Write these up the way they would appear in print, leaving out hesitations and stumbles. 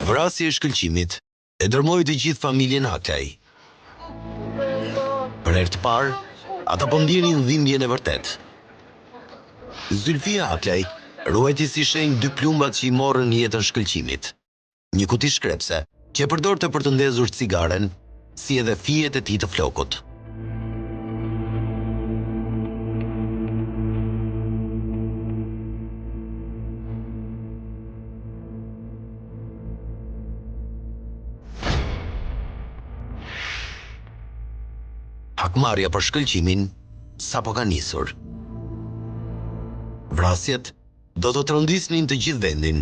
vrasja e shkëlqimit e dërmoi të gjithë familjen Aklaj. Për herë të parë, ata po ndjenin dhimbjen e vërtet. Zylfia Aklaj ruajti si shenjë dy plumbat që I morën jetën shkëlqimit. Një kuti shkrepse që e përdorte për të ndezur cigaren, si edhe fijet e tij të flokut. Hakmarrja për shkëlqimin sapo ka nisur. Vrasjet do të trondisnin të gjithë vendin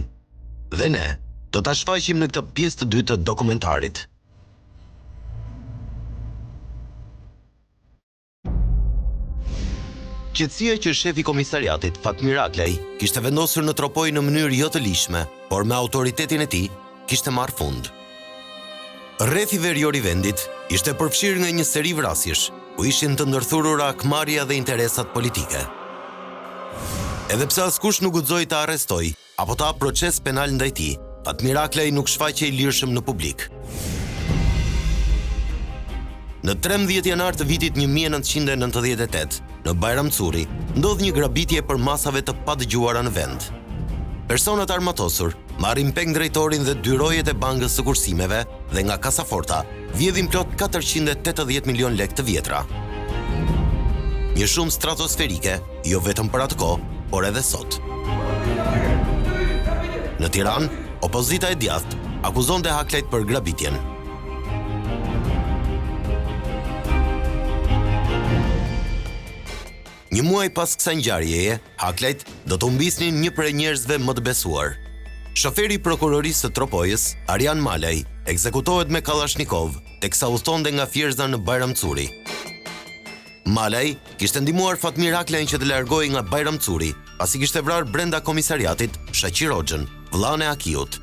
dhe ne do ta shfaqim në këtë pjesë të dytë të dokumentarit. Qetësia që shefi I komisariatit, Fatmir Aklaj, kishte vendosur në tropoj në mënyrë jo të lishme, por me autoritetin e tij, kishte marrë fund. Rreth I verior I vendit ishte përfshirë nga një seri vrasjesh, ku ishin të ndërthurura hakmarrja dhe interesat politike. Edhe pse askush nuk guxoi ta arrestoi apo ta hap proces penal ndaj tij, Fatmir Aklaj nuk shfaqej I lirshëm në publik. Në 13 janar të vitit 1998, në Bajram Curi, ndodh një grabitje për masave të padëgjuara në vend. Personat armatosur marrin peng drejtorin dhe dy rojet e bankës së kursimeve dhe nga kasaforta vjedhin plot 480 milion lek të vjetra. Një shumë stratosferike, jo vetëm për atë kohë, por edhe sot. Në Tiranë, opozita e djathtë akuzonte Aklajt për grabitjen. Një muaj pas kësaj ngjarjeje, Aklajt do të humbisnin një prej njerëzve më të besuar. Shoferi I prokurorisë së Tropojës, Arjan Malaj, ekzekutohet me Kalashnikov, teksa udhtonte nga Fjerza në Bajram Curi. Malaj kishte ndihmuar Fatmir Aklajin që të largohej nga Bajram Curi, pasi kishte vrarë brenda komisariatit Shaqir Hoxhën, vllain e Akiut.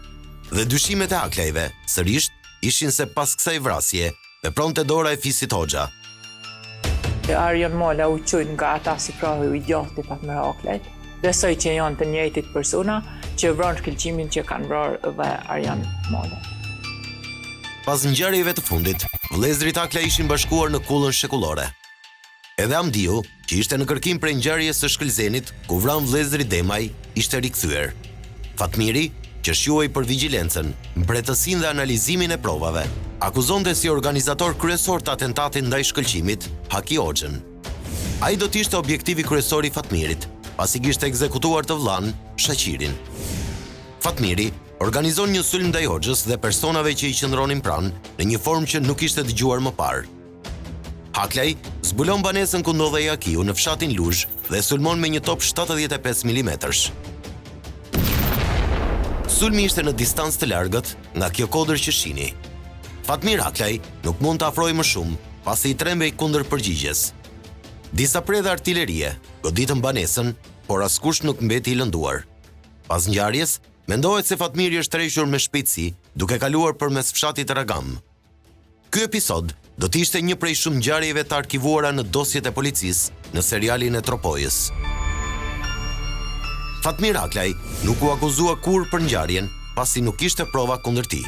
Dhe dyshimet e Aklajve, sërish, ishin se pas kësaj vrasje, vepronte dora e fisit Hoxha. Arjan Mala u qujnë nga ata si prahu I gjatë të Fatmir Aklajt. Besoj që janë të njëjtit persona që vranë shkëlqimin që kanë vrarë dhe Arjan Mala. Pas ngjarjeve të fundit, vëllezërit Aklaj ishin bashkuar në kullën shekullore. Edhe Amdiu, që ishte në kërkim prej ngjarjes së Shkëlzenit, ku vran vëllezëri Demaj, ishte rikthyer. Fatmiri, që shjuhej për vigjilencën, mbretësinë dhe analizimin e provave, akuzonte si organizator kryesor të atentatit ndaj shkëlqimit, Haki Hoxhën. Ai do të ishte objektivi kryesor I Fatmirit, pasi kishte ekzekutuar të vllain, Shaqirin. Fatmiri organizon një sulm ndaj Hoxhës dhe personave që I qëndronin pranë në një formë që nuk ishte dëgjuar më parë. Aklaj zbulon banesën ku ndodhej Akiu në fshatin Luzh dhe sulmon me një top 75 mm. Sulmi ishte në distancë të largët nga kjo kodër që shihni. Fatmir Aklaj nuk mund të afrojë më shumë, pasi I trembej kundër përgjigjes. Disa predhe artillerie goditën banesën, por askush nuk mbeti I lënduar. Pas ngjarjes, mendohet se Fatmiri është tërhequr me shpejtësi, duke kaluar përmes fshatit Ragam. Ky episod do të ishte një prej shumë ngjarjeve të arkivuara në dosjet e policisë në serialin e Tropojës. Fatmir Aklaj nuk u akuzua kurrë për ngjarjen, pasi nuk kishte prova kundër tij.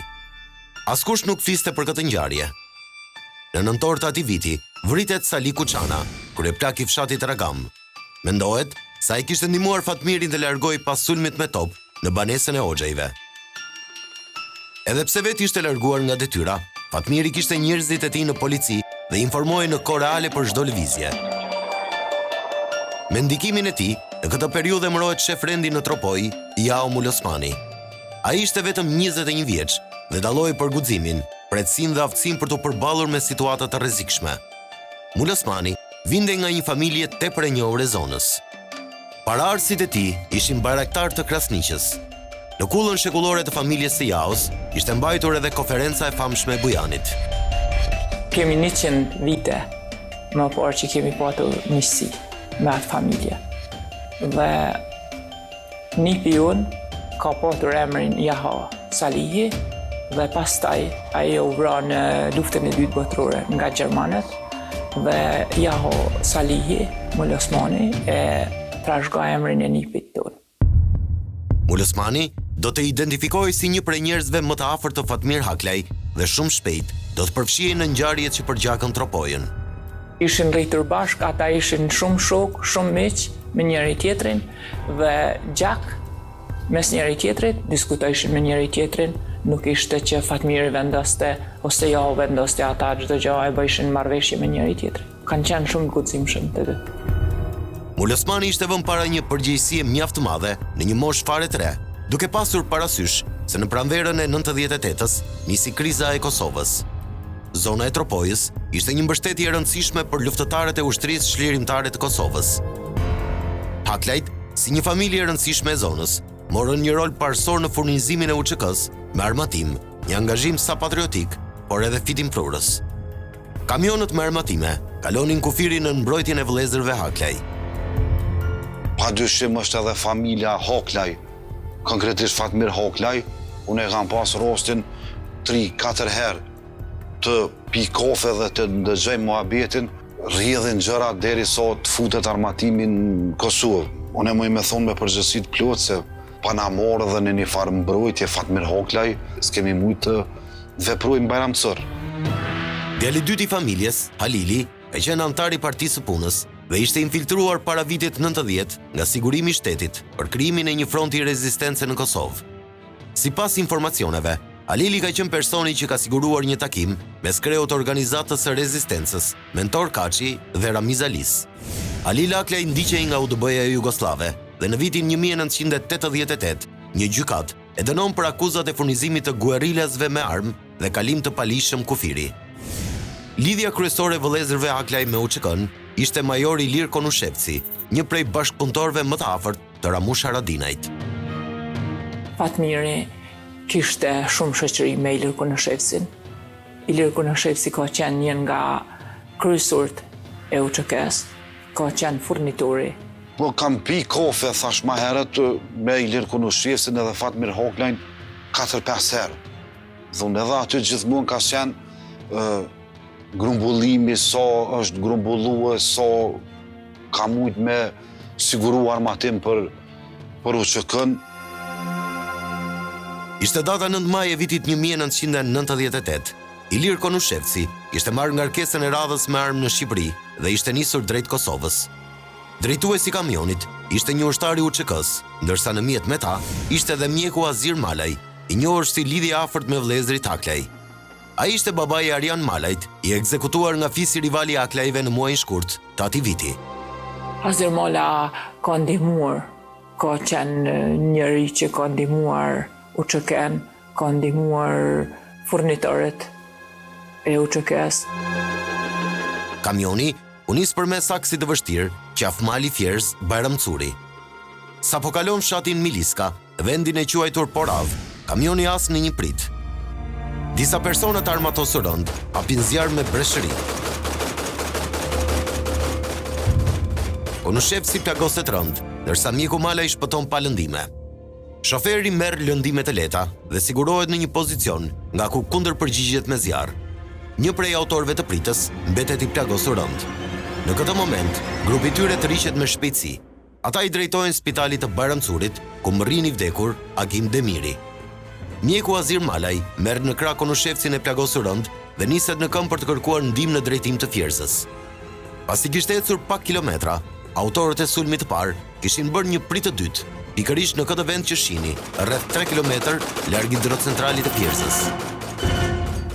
Askush nuk fliste për këtë ngjarje. Në nëntor të atij viti, vritet Sali Kuçana, kryeplak I fshatit Ragam. Mendohet se ai kishte ndihmuar Fatmirin të largohej pas sulmit me top në banesën e Hoxhajve. Edhe pse vetë ishte larguar nga detyra, Fatmiri kishte njerëzit e tij në polici dhe informoi në kohë reale për çdo lëvizje. Me ndikimin e tij, në këtë periudhë emërohet shef rendi në Tropoj, Jao Mulosmani. Ai ishte vetëm 21 vjeç dhe dalloi për guximin, pretësinë dhe aftësinë për të përballur me situata të rrezikshme. Mulosmani vinte nga një familje tepër e njohur e zonës. Paraardhësit e tij ishin bajraktar të Krasniqës. Në kullën shekullore të familjes së Jaos ishte mbajtur edhe konferenca e famshme e Bujanit. Kemi 100 vite më parë që kemi patur miqësi me atë familje. Dhe nipi unë ka patur emrin Jaha Salihi dhe pastaj ai u vra në luftën e dytë botërore nga gjermanët dhe Jaha Salihi Mulosmani e trashëgoi emrin e nipit tonë. Mulosmani do të identifikohej si një prej njerëzve më të afërt të Fatmir Haklaj dhe shumë shpejt do të përfshihej në ngjarjet që përgjakën tropojën. Ishin rritur bashk, ata ishin shumë shok, shumë miq me njëri tjetrin dhe gjak mes njëri tjetrit, diskutojshin me njëri tjetrin, nuk ishte që Fatmiri vendoste ose jo vendoste, ata çdo gjë e bëjshin marrëveshje me njëri tjetrin. Kanë qenë shumë guximshëm të dy. Mulosmani ishte vënë para një përgjegjësie mjaft të madhe në një moshë fare të re, duke pasur parasysh se në pranverën e 98-s nisi kriza e Kosovës. Zona e Tropojës ishte një mbështetje e rëndësishme për luftëtarët e ushtrisë çlirimtare të Kosovës. Haklajt, si një familje e rëndësishme e zonës, morën një rol parsor në furnizimin e UÇK-s me armatim, një angazhim sa patriotik, por edhe fitimprurës. Kamionët me armatime kalonin kufirin në mbrojtjen e vëllezërve Haklaj. Pa dyshim është edhe familja Haklaj, konkretisht Fatmir Haklaj. Unë e kam pas rostin 3-4 herë të pi kafe dhe të ndëgjoj muhabetin, rrjedhin gjëra derisa të futet armatimi në Kosovë. Unë e më thonë me përgjithësi të plot se pa na marrë dhe në një farë mbrojtje Fatmir Haklaj, s'kemi mujtë të veprojmë bajramsor. Djali i dytë i familjes, Halili, ka qenë antar i Partisë së Punës dhe ishte infiltruar para vitit 90 nga sigurimi i shtetit për krijimin e një fronti rezistence në Kosovë. Sipas informacioneve, Halili ka qenë personi që ka siguruar një takim mes kreut të organizatës së rezistencës, Mentor Kaçi dhe Ramiz Alis. Halil Haklaj ndiqej nga UDB-ja e Jugoslave dhe në vitin 1988 një gjykat e dënon për akuzat e furnizimit të guerrillasve me armë dhe kalim të palishëm kufiri. Lidhja kryesore e vëllezërve Haklaj me UÇK-n ishte major Ilir Konushevci, një prej bashkëpunëtorëve më të afërt të Ramush Haradinajt. Fatmiri kishte shumë shoqëri me Ilir Konushevcin. Ilir Konushevci ka qenë një nga kryesorët e UÇK-s, ka qenë furnitori. Po kam pi kafe, thash ma herët, me Ilir Konushevcin edhe Fatmir Haklajn 4-5 herë. Dhunë edhe aty gjithmonë ka qenë grumbullimi, sa është grumbullue, sa ka mujt me siguru armatim për UÇK-n. Ishte data 9 maj e vitit 1998. Ilir Konushevci ishte marrë ngarkesën e radhës me armë në Shqipëri dhe ishte nisur drejt Kosovës. Drejtuesi i kamionit ishte një ushtar i UÇK-s, ndërsa në mjet me ta ishte edhe mjeku Azir Malaj, i njohur si lidhje e afërt me vëllezërit Haklaj. Ai ishte babai i Arjan Malajt, i ekzekutuar nga fisi rivali i Haklajve në muajin shkurt të atij viti. Azir Mala ka ndihmuar, ka qenë njëri që ka ndihmuar UÇK-n, ka ndihmuar furnitorët e UÇK-s. Kamioni u nis përmes aksit të vështirë, Qafmali Fjerz, Bajramcuri. Sa po kalon fshatin Miliska, vendin e quajtur Porav, kamioni as në një prit. Disa persona të armatosur rënd hapin zjarr me breshëri. Konushevci plagoset rënd, ndërsa mjeku Malaj shpëton pa lëndime. Shoferi merr lëndime të lehta dhe sigurohet në një pozicion nga ku kundërpërgjigjet me zjarr. Një prej autorëve të pritës mbetet i plagosur rënd. Në këtë moment, grupi i tyre tërhiqet me shpejtësi. Ata i drejtohen spitalit të Bajramcurit, ku mrrin i vdekur Agim Demiri. Mjeku Azir Malaj merr në krah Konushevcin e plagosur rënd dhe niset në këmbë për të kërkuar ndihmë në drejtim të Fierzës. Pasi kishte ecur pak kilometra, autorët e sulmit të parë kishin bërë një prit të dytë, pikërisht në këtë vend që shihni, rreth 3 kilometër larg hidrocentralit të Fierzës.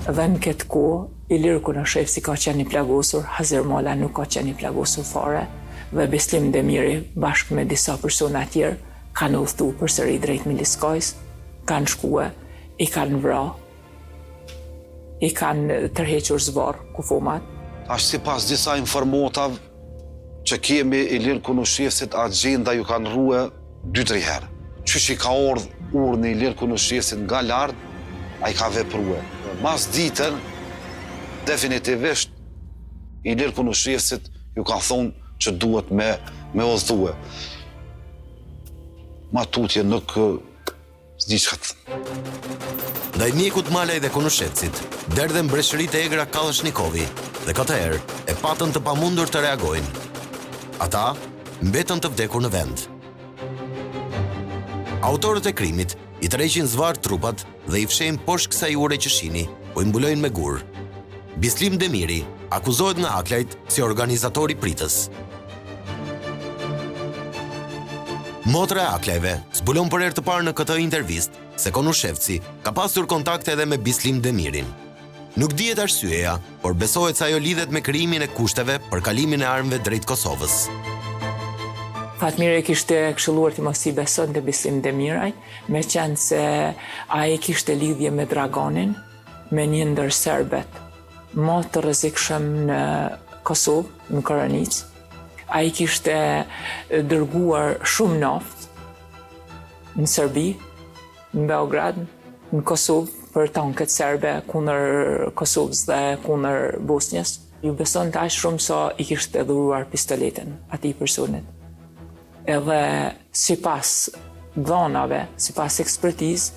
Dhe në këtë kohë, Ilir Konushevci ka qenë i plagosur, Azir Mala nuk ka qenë i plagosur fare, dhe Beslim Demiri bashkë me disa persona tjerë kanë udhëtu përsëri drejt Miliskajs, kanë shkue, i kanë vra, i kanë tërhequr zvarr kufomat. Ashtë si pas disa informatave që kemi, Ilir Konushevcit agjenda ju kanë rrue 2-3 herë. Qysh i ka urdhë Ilir Konushevcit nga lart, ai ka veprue. Mas ditën, definitivisht, Ilir Konushevcit ju ka thonë që duhet me udhëtue. Ma tutje nuk s'diqet. Ndaj mjekut Malaj dhe Konushevcit, derdhen breshëritë e egra Kallashnikovi dhe këtë herë e patën të pamundur të reagojnë. Ata mbetën të vdekur në vend. Autorët e krimit i tërheqin zvarr trupat dhe i fshejnë poshtë kësaj ure që shihni, ku i mbulojnë me gur. Bislim Demiri akuzohet nga Aklajt si organizator i pritës. Motra e Aklajve zbulon për herë të parë në këtë intervistë se Konushevci ka pasur kontakte edhe me Bislim Demirin. Nuk dihet arsyeja, por besohet se ajo lidhet me krijimin e kushteve për kalimin e armëve drejt Kosovës. Fatmiri e kishte këshilluar të mos i besonte Bislim Demiraj, me qenë se ai kishte lidhje me Dragonin, me një ndër serbet më të rrezikshëm në Kosovë, në Koranic. Ai kishte dërguar shumë naft në Serbi, në Beograd, në Kosovë, për tanket serbe kundër Kosovës dhe kundër Bosnjës. Ju besonte aq shumë sa i kishte dhuruar pistoletën atij personit. Edhe sipas dhënave, sipas ekspertizë,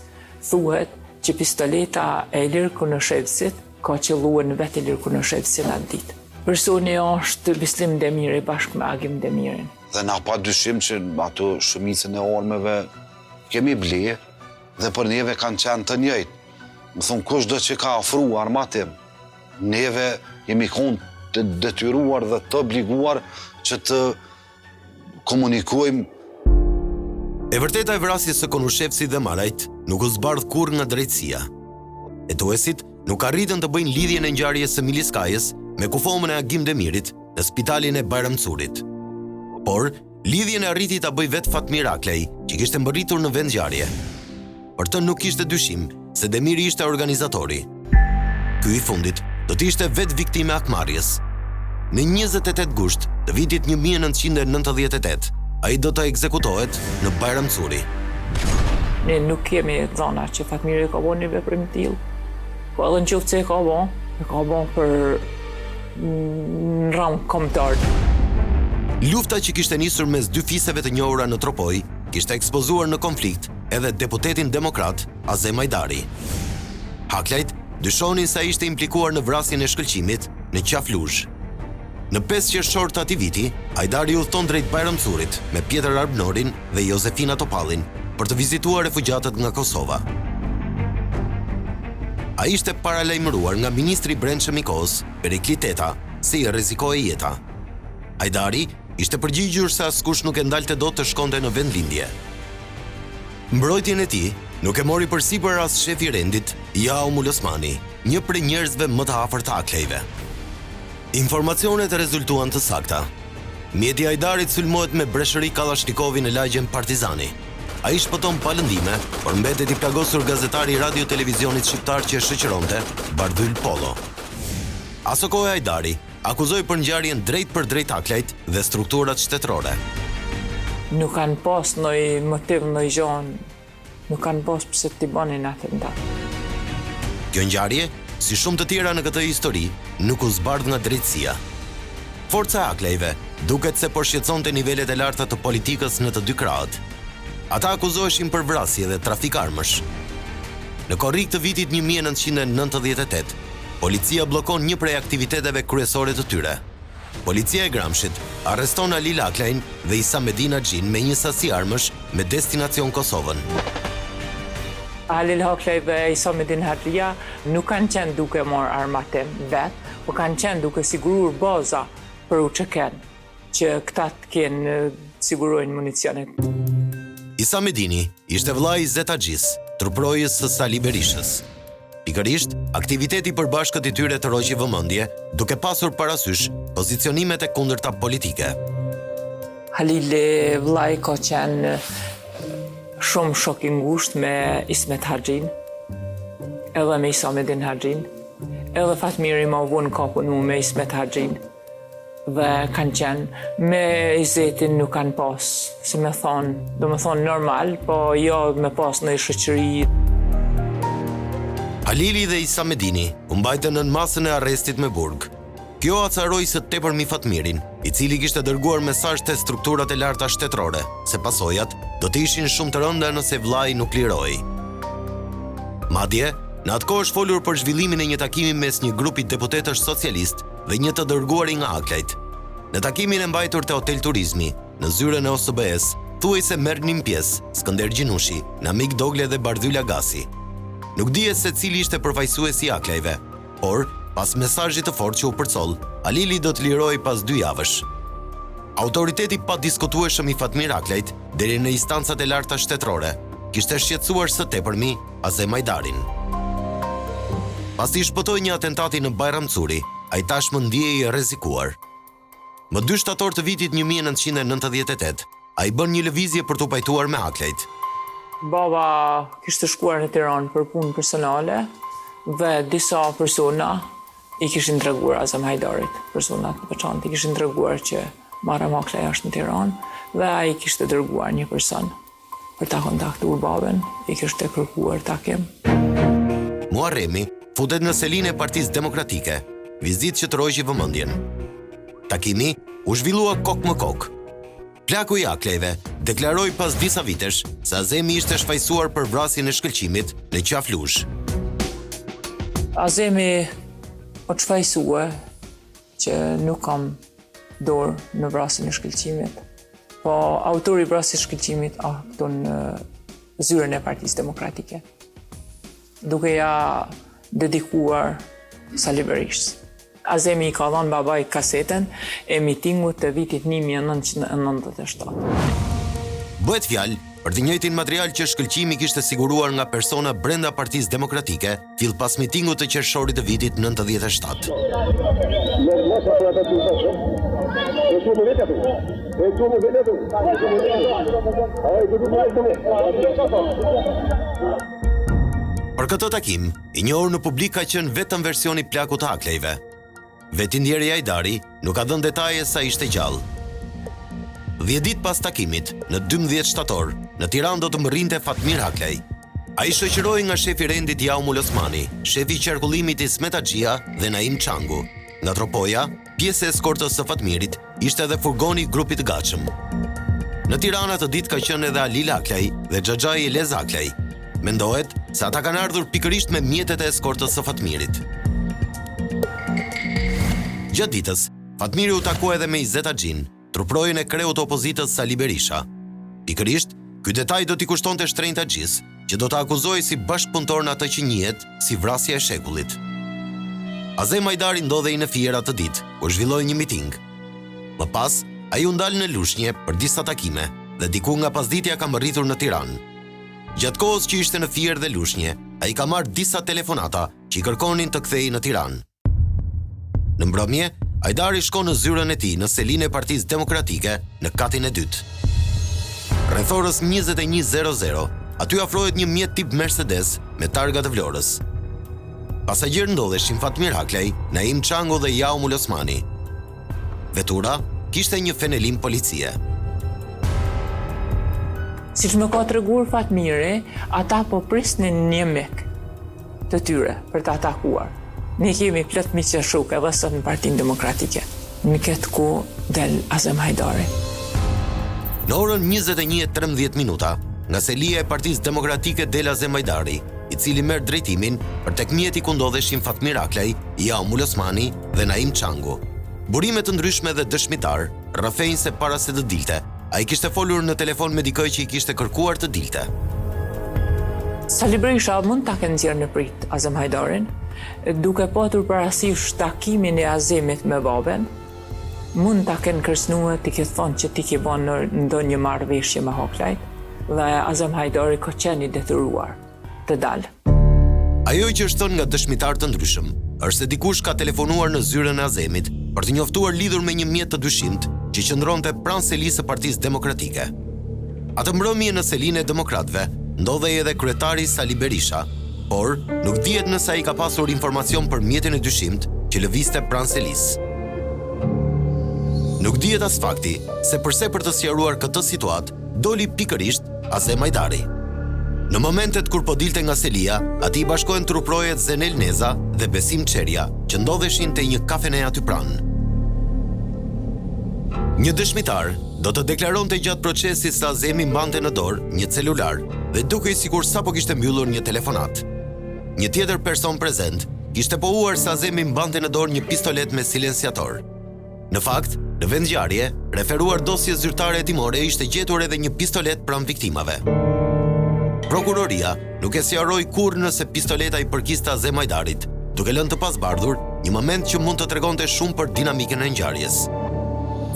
thuhet që pistoleta e Ilir Kunushevcit ka qelluar në vetë Ilir Kunushevcin atë ditë. Personi është Bislim Demiri bashkë me Agim Demirin. Dhe na pa dyshim që ato shumicën e armëve kemi ble dhe për neve kanë qenë të njëjtë. Më thonë, kush do që ka ofru armatim, neve jemi konë të detyruar dhe të obliguar që të komunikojmë. E vërteta e vrasjes së Konushevcit dhe Marajt nuk u zbardh kurrë nga drejtësia. Hetuesit nuk arritën të bëjnë lidhjen e ngjarjes së Miliskajës me kufomën e Agim Demirit në spitalin e Bajramcurit. Por, lidhjen e arriti ta bëj vetë Fatmir Aklaj, që kishte mbërritur në vend ngjarje. Për të nuk kishte dyshim se Demiri ishte organizatori. Ky i fundit do të ishte vetë viktime akmarrjes. Në 28 gusht të vitit 1998, ai do të ekzekutohet në Bajramcuri. Ne nuk kemi dhëna që Fatmiri ka bënë një veprim të tillë. Po edhe nëse e ka bënë për në ramë kombëtar. Lufta që kishte nisur mes dy fiseve të njohura në Tropoj kishte ekspozuar në konflikt edhe deputetin demokrat Azem Hajdari. Aklajt dyshonin se ai ishte implikuar në vrasjen e shkëlqimit në Qafluzh. Në 5 qershor të atij viti, Hajdari udhton drejt Bajramcurit me Pjetër Arbnorin dhe Josefina Topallin për të vizituar refugjatët nga Kosova. Ai ishte paralajmëruar nga ministri i brendshëm i kohës, Perikli Teta, se i rrezikoi jeta. Hajdari ishte përgjigjur se askush nuk e ndalte dot të shkonte në vendlindje. Mbrojtjen e tij nuk e mori përsipër as shefi i rendit, Jaumul Osmani, një prej njerëzve më të afërt të Aklajve. Informacionet rezultuan të sakta. Mjeti i Hajdarit sulmohet me breshëri Kalashnikovin në lagjen Partizani. Ai shpëton pa lëndime, por mbetet i plagosur gazetari i radio-televizionit shqiptar që e shoqëronte, Bardhyl Pollo. Aso kohë Hajdari akuzoi për ngjarjen drejt për drejt Aklajt dhe strukturat shtetërore. Nuk kanë pas ndonjë motiv, ndonjë gjë, nuk kanë pas pse t'i bënin atentat. Kjo ngjarje, si shumë të tjera në këtë histori, nuk u zbardh nga drejtësia. Forca e Aklajve duket se po shqetësonte nivelet e larta të politikës në të dy krahët. Ata akuzoheshin për vrasje dhe trafik armësh. Në korrik të vitit 1998, policia bllokon një prej aktiviteteve kryesore të tyre. Policia e Gramshit arreston Halil Aklajin dhe Isamedin Haxhin me një sasi armësh me destinacion Kosovën. Halil Aklaj dhe Isamedin Haxhia nuk kanë qenë duke marrë armatim vetë, por kanë qenë duke siguruar baza për UÇK-n, që këta të kenë sigurojnë municionet. Isamedini ishte vllai i Zet Haxhis, truprojës së Sali Berishës. Pikërisht, aktiviteti i përbashkët i tyre të roqi vëmendje, duke pasur parasysh pozicionimet e kundërta politike. Halili vllai ka qenë shumë shok i ngushtë me Ismet Haxhin, edhe me Isamedin Haxhin, edhe Fatmiri ma vonë ka punu me Ismet Haxhin. Dhe kanë qenë me Izetin nuk kanë pas, si me thonë, do me thonë normal, po jo me pas në shoqëri. Halili dhe Isamedini u mbajtën në masën e arrestit me burg. Kjo acaroi së tepërmi Fatmirin, i cili kishte dërguar mesazh te strukturat e larta shtetërore, se pasojat do të ishin shumë të rënda nëse vllai nuk liroi. Madje, në atë kohë është folur për zhvillimin e një takimi mes një grupi deputetësh socialist dhe një të dërguari nga Aklajt. Në takimin e mbajtur te Hotel Turizmi, në zyrën e OSBE-s, pothuajse merrnin pjesë Skënder Gjinushi, Namik Dogle dhe Bardhyl Agasi. Nuk dihet se cili ishte përfaqësuesi i aklajve, por pas mesazhit të fortë që u përcoll, Alili do të lirohej pas 2 javësh. Autoriteti pa diskutueshëm i Fatmir Aklajt deri në instancat e larta shtetërore kishte shqetësuar së tepërmi Azem Hajdarin. Pasi i shpëtoi një atentati në Bajram Curi, ai tashmë ndihej i rrezikuar. Më 2 shtator të vitit 1998, ai bën një lëvizje për t'u pajtuar me Aklajt. Baba kishte shkuar në Tiranë për punë personale dhe disa persona i kishin treguar Azem Hajdarit, personat të veçantë i kishin treguar që Marram Aklaj është në Tiranë dhe ai kishte dërguar një person për ta kontaktuar babën, i kishte kërkuar takim. Muharremi futet në selinë e Partisë Demokratike, vizitë që tërhoqi vëmendjen. Takimi u zhvillua kok më kok. Plaku i Aklajve deklaroi pas disa vitesh se Azemi ishte shfaqsuar për vrasjen e shkëlqimit në Qafluzh. Azemi o shfaqsua që nuk kam dorë në vrasjen e shkëlqimit, po autori i vrasjes së shkëlqimit këtu në zyrën e Partisë Demokratike, duke ja dedikuar Sali Berishës. Azemi i ka dhënë babai kasetën e mitingut të vitit 1997. Bëhet fjalë për të njëjtin material që shkëlqimi kishte siguruar nga persona brenda Partisë Demokratike, fill pas mitingut të qershorit të vitit 97. Për këtë takim, i njohur në publik ka qenë vetëm versioni plakut të Aklajve. Vetindjeri Hajdari nuk ka dhënë detaje sa ishte gjallë. 10 ditë pas takimit, në 12 shtator, në Tiranë do të mërrinte Fatmir Aklaj. Ai shoqërohej nga shefi rendit Jaumul Osmani, shefi i qarkullimit Ismet Haxhia dhe Naim Çangu. Nga tropoja, pjesë e eskortës së Fatmirit ishte edhe furgoni i grupit të gatshëm. Në Tiranë atë ditë ka qenë edhe Alil Aklaj dhe Xhaxhai Elez Aklaj. Mendohet se ata kanë ardhur pikërisht me mjetet e eskortës së Fatmirit. Gjatë ditës, Fatmiri u takua edhe me Izet Haxhin, truprojën e kreut të opozitës Sali Berisha. Pikërisht, ky detaj do t'i kushtonte shtrenjtë Haxhis, që do ta akuzojë si bashkëpunëtor në atë që njihet si vrasja e shekullit. Azem Hajdari ndodhej në Fiera atë ditë, kur zhvilloi një miting. Më pas, ai u ndal në Lushnjë për disa takime dhe diku nga pasditja ka mërritur në Tiranë. Gjatë kohës që ishte në Fier dhe Lushnjë, ai ka marrë disa telefonata që i kërkonin të kthehej në Tiranë. Në mbrëmje, Hajdari shkon në zyrën e tij në selinë e Partisë Demokratike në katin e dytë. Rreth orës 21:00, aty afrohet një mjet tip Mercedes me targa të Vlorës. Pasagjerë ndodheshin Fatmir Aklaj, Naim Çangu dhe Jaumul Osmani. Vetura kishte një fenelim policie. Siç më ka treguar Fatmiri, ata po prisnin një mik të tyre për ta atakuar. Ne kemi plot miq shok edhe sot në Partinë Demokratike. Në këtë ku del Azem Hajdari. Në orën 21:13, nga selia e Partisë Demokratike del Azem Hajdari, i cili merr drejtimin për tek mjeti ku ndodheshin Fatmir Aklaj, Jaumul Osmani dhe Naim Çangu. Burime të ndryshme dhe dëshmitar rrafejnë se para se të dilte, ai kishte folur në telefon me dikë që i kishte kërkuar të dilte. Sali Berisha mund ta kenë nxjerrë në prit Azem Hajdarin, duke patur parasysh takimin e Azemit me babën, mund ta kenë kërcënuar të ketë thonë që ti ke bënë ndonjë marrëveshje me Aklajt dhe Azem Hajdari ka qenë i detyruar të dalë. Ajo që është thënë nga dëshmitar të ndryshëm është se dikush ka telefonuar në zyrën e Azemit për të njoftuar lidhur me një mjet të dyshimt që qëndronte pranë selisë së Partisë Demokratike. Atë mbrëmje në selinë e Demokratëve ndodhej edhe kryetari Sali Berisha, por nuk dihet nëse ai ka pasur informacion për mjetin e dyshimt që lëvizte pranë selisë. Nuk dihet as fakti se përse për të sqaruar këtë situatë doli pikërisht Azem Hajdari. Në momentet kur po dilte nga selia, atij bashkohen truprojet Zenel Neza dhe Besim Çeria, që ndodheshin te një kafene aty pranë. Një dëshmitar do të deklaronte gjatë procesit se Azemi mbante në dorë një celular dhe dukej sikur sapo kishte mbyllur një telefonat. Një tjetër person prezent kishte pohuar se Azemi mbante në dorë një pistolet me silenciator. Në fakt, Në vendngjarje, referuar dosjes zyrtare hetimore ishte gjetur edhe një pistolet pranë viktimave. Prokuroria nuk e sqaroi kurrë nëse pistoleta i përkiste Azem Hajdarit, duke lënë të pasbardhur një moment që mund të tregonte shumë për dinamikën e ngjarjes.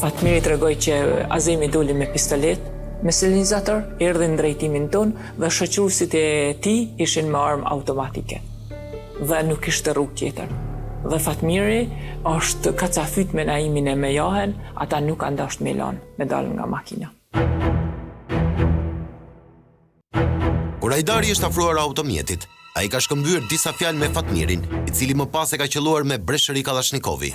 Fatmiri tregoi që Azemi doli me pistolet, me silenizator, erdhi në drejtimin ton dhe shoqëruesit e tij ishin me armë automatike. Dhe nuk kishte rrugë tjetër. Dhe Fatmiri është kacafyt me Naimin e me Jahen, ata nuk kanë dashur me lanë, me dalën nga makina. Kur Hajdari është afruar automjetit, ai ka shkëmbyer disa fjalë me Fatmirin, i cili më pas e ka qelluar me breshëri Kallashnikovi.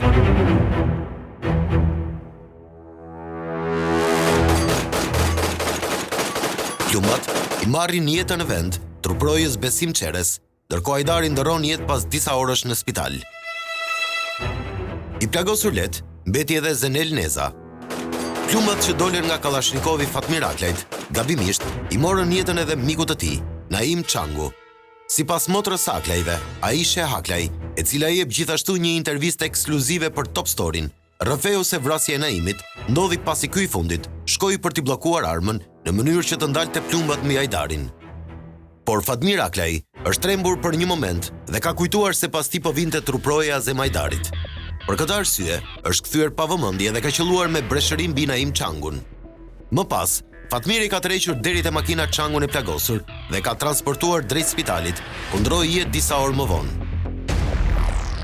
Plumbat i marrin jetën në vend truprojës Besim Çeres, ndërkohë Hajdari ndërron jetë pas disa orësh në spital. I plagosur let, mbeti edhe Zenel Neza. Plumbat që dolën nga Kallashnikovi Fatmir Aklajt, gabimisht, i morën jetën edhe miku të tij, Naim Çangu. Sipas motrës së Aklajve, Aisha Haklaj, e cila jep gjithashtu një intervistë ekskluzive për Top Storin, rrëfeu se vrasja e Naimit ndodhi pasi ky i fundit shkoi për t'i bllokuar armën në mënyrë që të ndalte plumbat mbi Hajdarin. Por Fatmir Aklaj është trembur për një moment dhe ka kujtuar se pas tij po vinte truproja Azem Hajdarit. Për këtë arsye, është kthyer pa vëmendje dhe ka qelluar me breshëri mbi Naim Çangun. Më pas, Fatmiri ka tërhequr deri te makina Çangun e plagosur dhe ka transportuar drejt spitalit, ku ndroi jetë disa orë më vonë.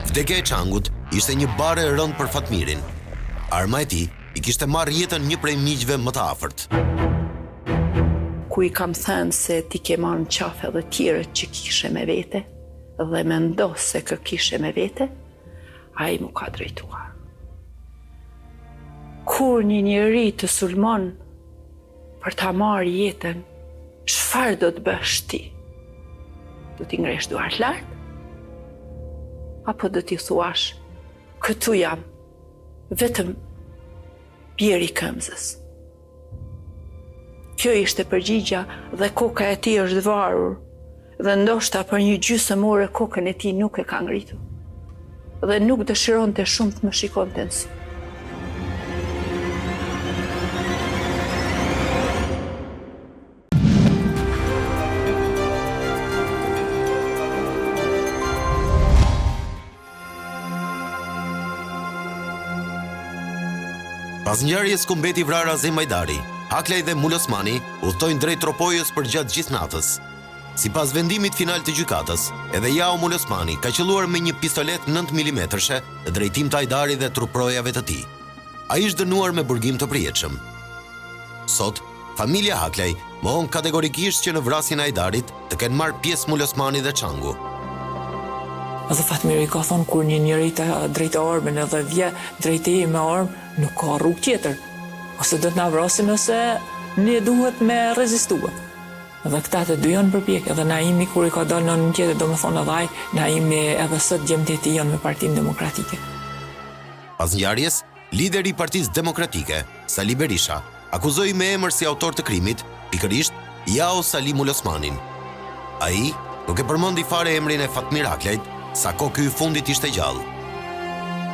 Vdekja e Çangut ishte një bare e rëndë për Fatmirin. Arma e tij i kishte marrë jetën një prej miqve më të afërt. Ku i kam thënë se ti ke marrë në qafë edhe tjerët që kishe me vete, dhe me ndosë se kë kishe me vete, a i mu ka drejtuar. Kur një njeri të sulmon për ta marrë jetën, çfarë do të bësh ti? Do t'i ngresh duart lart? Apo do t'i thuash, këtu jam, vetëm bjeri këmbëzës? Kjo ishte përgjigja dhe koka e tij është varur, dhe ndoshta për një gjysmë ore kokën e tij nuk e ka ngritur. Dhe nuk dëshironte shumë të më shikonte në sy. Pas ngjarjes ku mbeti vrarë Azem Hajdari, Aklaj dhe Mul Osmani udhtojnë drejt tropojës për gjatë gjithë natës. Sipas vendimit final të gjykatës, edhe Jao Mul Osmani ka qelluar me një pistolet 9 mm në drejtim të Hajdarit dhe truprojave të tij. Ai është dënuar me burgim të përjetshëm. Sot, familja Aklaj mohon kategorikisht që në vrasjen e Hajdarit të kenë marrë pjesë Mul Osmani dhe Çangu. Edhe Fatmiri ka thonë kur një njeri të drejtë armën edhe vje drejtë e me armë, nuk ka rrugë tjetër. Ose do të na vrasin ose ne duhet me rezistua. Dhe këta të dy janë përpjekje, edhe Naimi kur i ka dalë në një tjetër, do me thonë edhe ai, Naimi edhe sot gjemteti janë me Partinë Demokratike. Pas ngjarjes, lideri i Partisë Demokratike, Sali Berisha, akuzoi me emër si autor të krimit, pikërisht Jao Sali Mul Osmanin. Ai nuk e përmendi fare emrin e Fatmir Aklajt, sa ko ky i fundit ishte gjallë.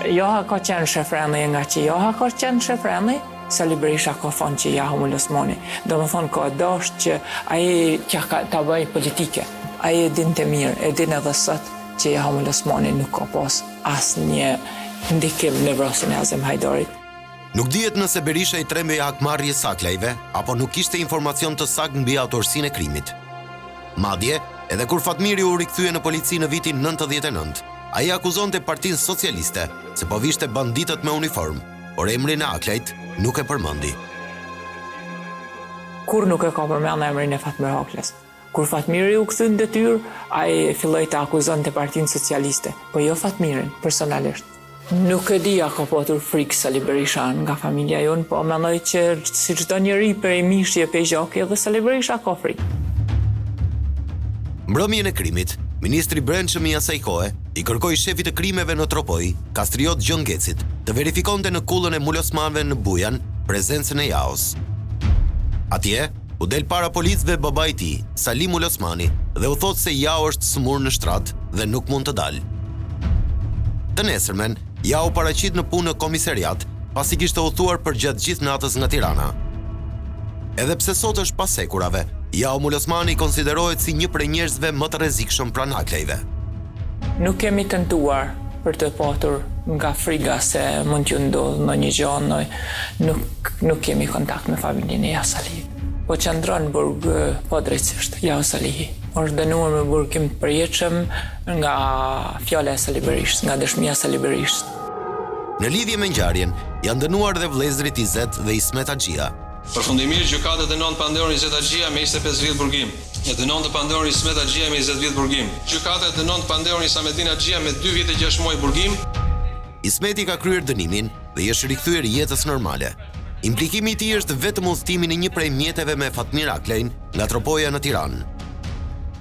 Joha ka qenë shefreni nga që Joha ka qenë shefreni, Sali Berisha ka thonë që Jao Mul Osmani. Do me thonë ka dashur që ai ta bëj politike. Ai e dinte mirë, e din edhe sot që Jao Mul Osmani nuk ka pas asnjë ndikim në vrasjen e Azem Hajdarit. Nuk dihet nëse Berisha i trembej hakmarrjes së Aklajve, apo nuk kishte informacion të saktë mbi autorsinë e krimit. Madje, edhe kur Fatmiri u rikthye në polici në vitin 99, ai akuzonte Partinë Socialiste se po vishte banditët me uniform, por emrin e Aklajt nuk e përmendi. Kur nuk e ka përmendur emrin e Fatmir Aklajs. Kur Fatmiri u kthy në detyrë, ai filloi të akuzonte Partinë Socialiste, po jo Fatmirin personalisht. Nuk e di a ka patur frikë Sali Berisha nga familja jonë, po mendoj që si çdo njeri prej mishje pe gjoki, edhe Sali Berisha ka frikë. Mbrëmjen e krimit, ministri i brendshëm i asaj kohe i kërkoi shefit të krimeve në Tropoj, Kastriot Gjongecit, të verifikonte në kullën e Mul Osmanëve në Bujan prezencën e Jaos. Atje, u del para policëve babai i tij, Sali Mul Osmani, dhe u thot se Jao është smur në shtrat dhe nuk mund të dalë. Të nesërmen, Jao paraqit në punë në komisariat pasi kishte udhëtuar përgjatë gjithë natës nga Tirana. Edhe pse sot është pas sekurave, Jaumul Osmani konsiderohet si një prej njerëzve më të rrezikshëm pranë Haklejve. Nuk kemi tentuar për të patur nga friga se mund t'ju ndodhë në një gjë, nuk kemi kontakt me familjen e Jasalihi. Po qëndron burg po drejtësisht, Jasalihi. Është dënuar me burgim të përjetshëm nga fjala e Sali Berishës, nga dëshmia e Sali Berishës. Në lidhje me ngjarjen, janë dënuar dhe vëllezërit Izet dhe Ismet Haxhia. Përfundimisht, gjykata dënon Pandeon Izet Haxhia me 25 vjet burgim. E dënon të Pandeon Ismet Haxhia me 20 vjet burgim. Gjykata e dënon të Pandeon Isamedin Haxhia me 2 vjet e 6 muaj burgim. Ismeti ka kryer dënimin dhe është rikthyer jetës normale. Implikimi i tij është vetëm udhëtimi në një prej mjeteve me Fatmir Aklejn nga Tropoja në Tiranë.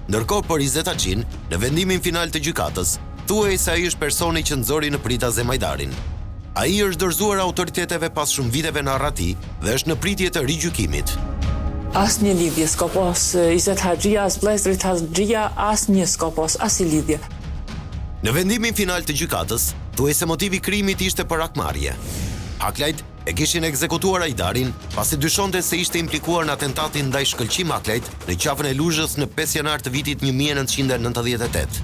Ndërkohë për Izet Haxhin, në vendimin final të gjykatës, thuhej se ai është personi që nxori në prit Azemajdarin. Ai është dorëzuar autoriteteve pas shumë viteve në arrati dhe është në pritje të rigjykimit. Asnjë lidhje s'ka pas Izet Haxhia, as vëllezërit Haxhia, asnjë s'ka pas asnjë lidhje. Në vendimin final të gjykatës, thuhej se motivi i krimit ishte për akmarrje. Haklajt e kishin ekzekutuar Ajdarin pasi dyshonte se ishte implikuar në atentatin ndaj Shkëlqim Aklajt në qafën e Luzhës në 5 janar të vitit 1998.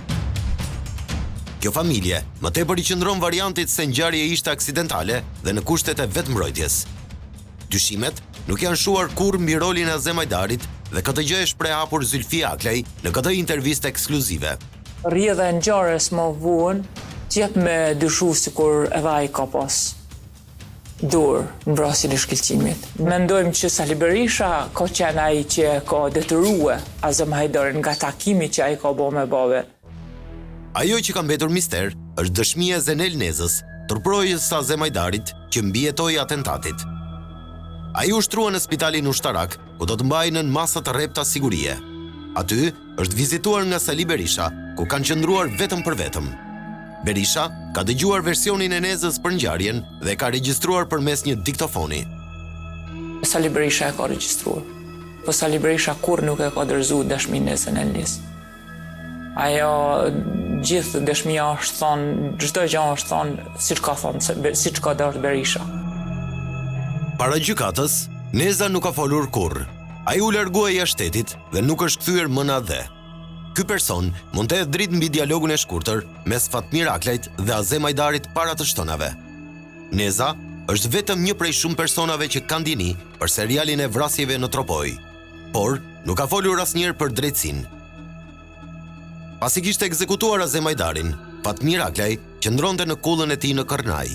Kjo familje më tepër i qëndron variantit se ngjarja ishte aksidentale dhe në kushtet e vetmbrojtjes. Dyshimet nuk janë shuar kurrë mbi rolin e Azemajdarit dhe këtë gjë e shpreh hapur Zylfi Aklaj në këtë intervistë ekskluzive. Rrjedha e ngjarjes më vuan, jep me dyshu sikur edhe ai ka pas dur në vrasjen e Shkëlqimit. Mendojmë që Sali Berisha ka qenë ai që ka detyruar Azemajdarin nga takimi që ai ka bërë me babën. Ajo që ka mbetur mister është dëshmia e Zenel Nezës, turprojës së Azemajdarit që mbijetoi atentatit. Ai u shtrua në spitalin ushtarak, ku do të mbahej nën masa të rrepta sigurie. Aty është vizituar nga Sali Berisha, ku kanë qëndruar vetëm për vetëm. Berisha ka dëgjuar versionin e Nezës për ngjarjen dhe ka regjistruar përmes një diktofoni. Sali Berisha e ka regjistruar. Po Sali Berisha kur nuk e ka dorëzuar dëshminë e Zenel's. Ajo gjithë dëshmia është thonë, çdo gjë është thonë siç ka thonë, siç ka dhënë Berisha. Para gjykatës, Neza nuk ka folur kurrë. Ai u largua jashtë shtetit dhe nuk është kthyer më në AD. Ky person mund të jetë dritë mbi dialogun e shkurtër mes Fatmir Aklajt dhe Azemajdarit para të shtonave. Neza është vetëm një prej shumë personave që kanë dini për serialin e vrasjeve në Tropoj, por nuk ka folur asnjëherë për drejtësinë. Pasi kishte ekzekutuar Azemajdarin, Fatmir Aklaj qëndronte në kullën e tij në Kërnaj.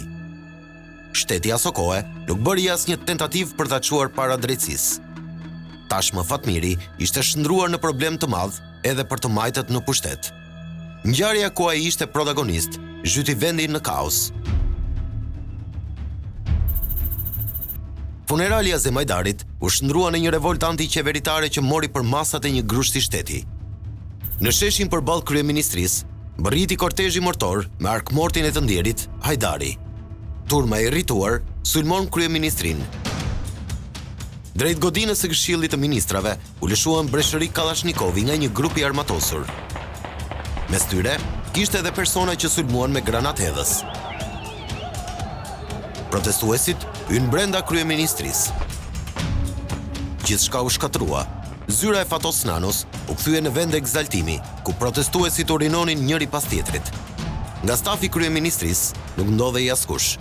Shteti aso kohe nuk bëri asnjë tentativë për ta çuar para drejtësisë. Tashmë Fatmiri ishte shndruar në problem të madh edhe për të majtët në pushtet. Ngjarja ku ai ishte protagonist zhyti vendin në kaos. Funerali i Azemajdarit u shndrua në një revoltë antiqeveritare që mori për masat e një grushti shteti. Në sheshin përballë kryeministrisë, bërriti kortezhi mortor me arkmortin e të ndjerit Hajdari. Turma e irrituar sulmon kryeministrinë. Drejt godinës së Këshillit të Ministrave u lëshuan breshëri Kallashnikovi nga një grup i armatosur. Mes tyre kishte edhe persona që sulmuan me granathedhës. Protestuesit hyn brenda kryeministrisë. Gjithçka u shkatrua. Zyra e Fatos Nanos u kthye në vend egzaltimi, ku protestuesit urinonin njëri pas tjetrit. Nga stafi kryeministrisë nuk ndodhej askush.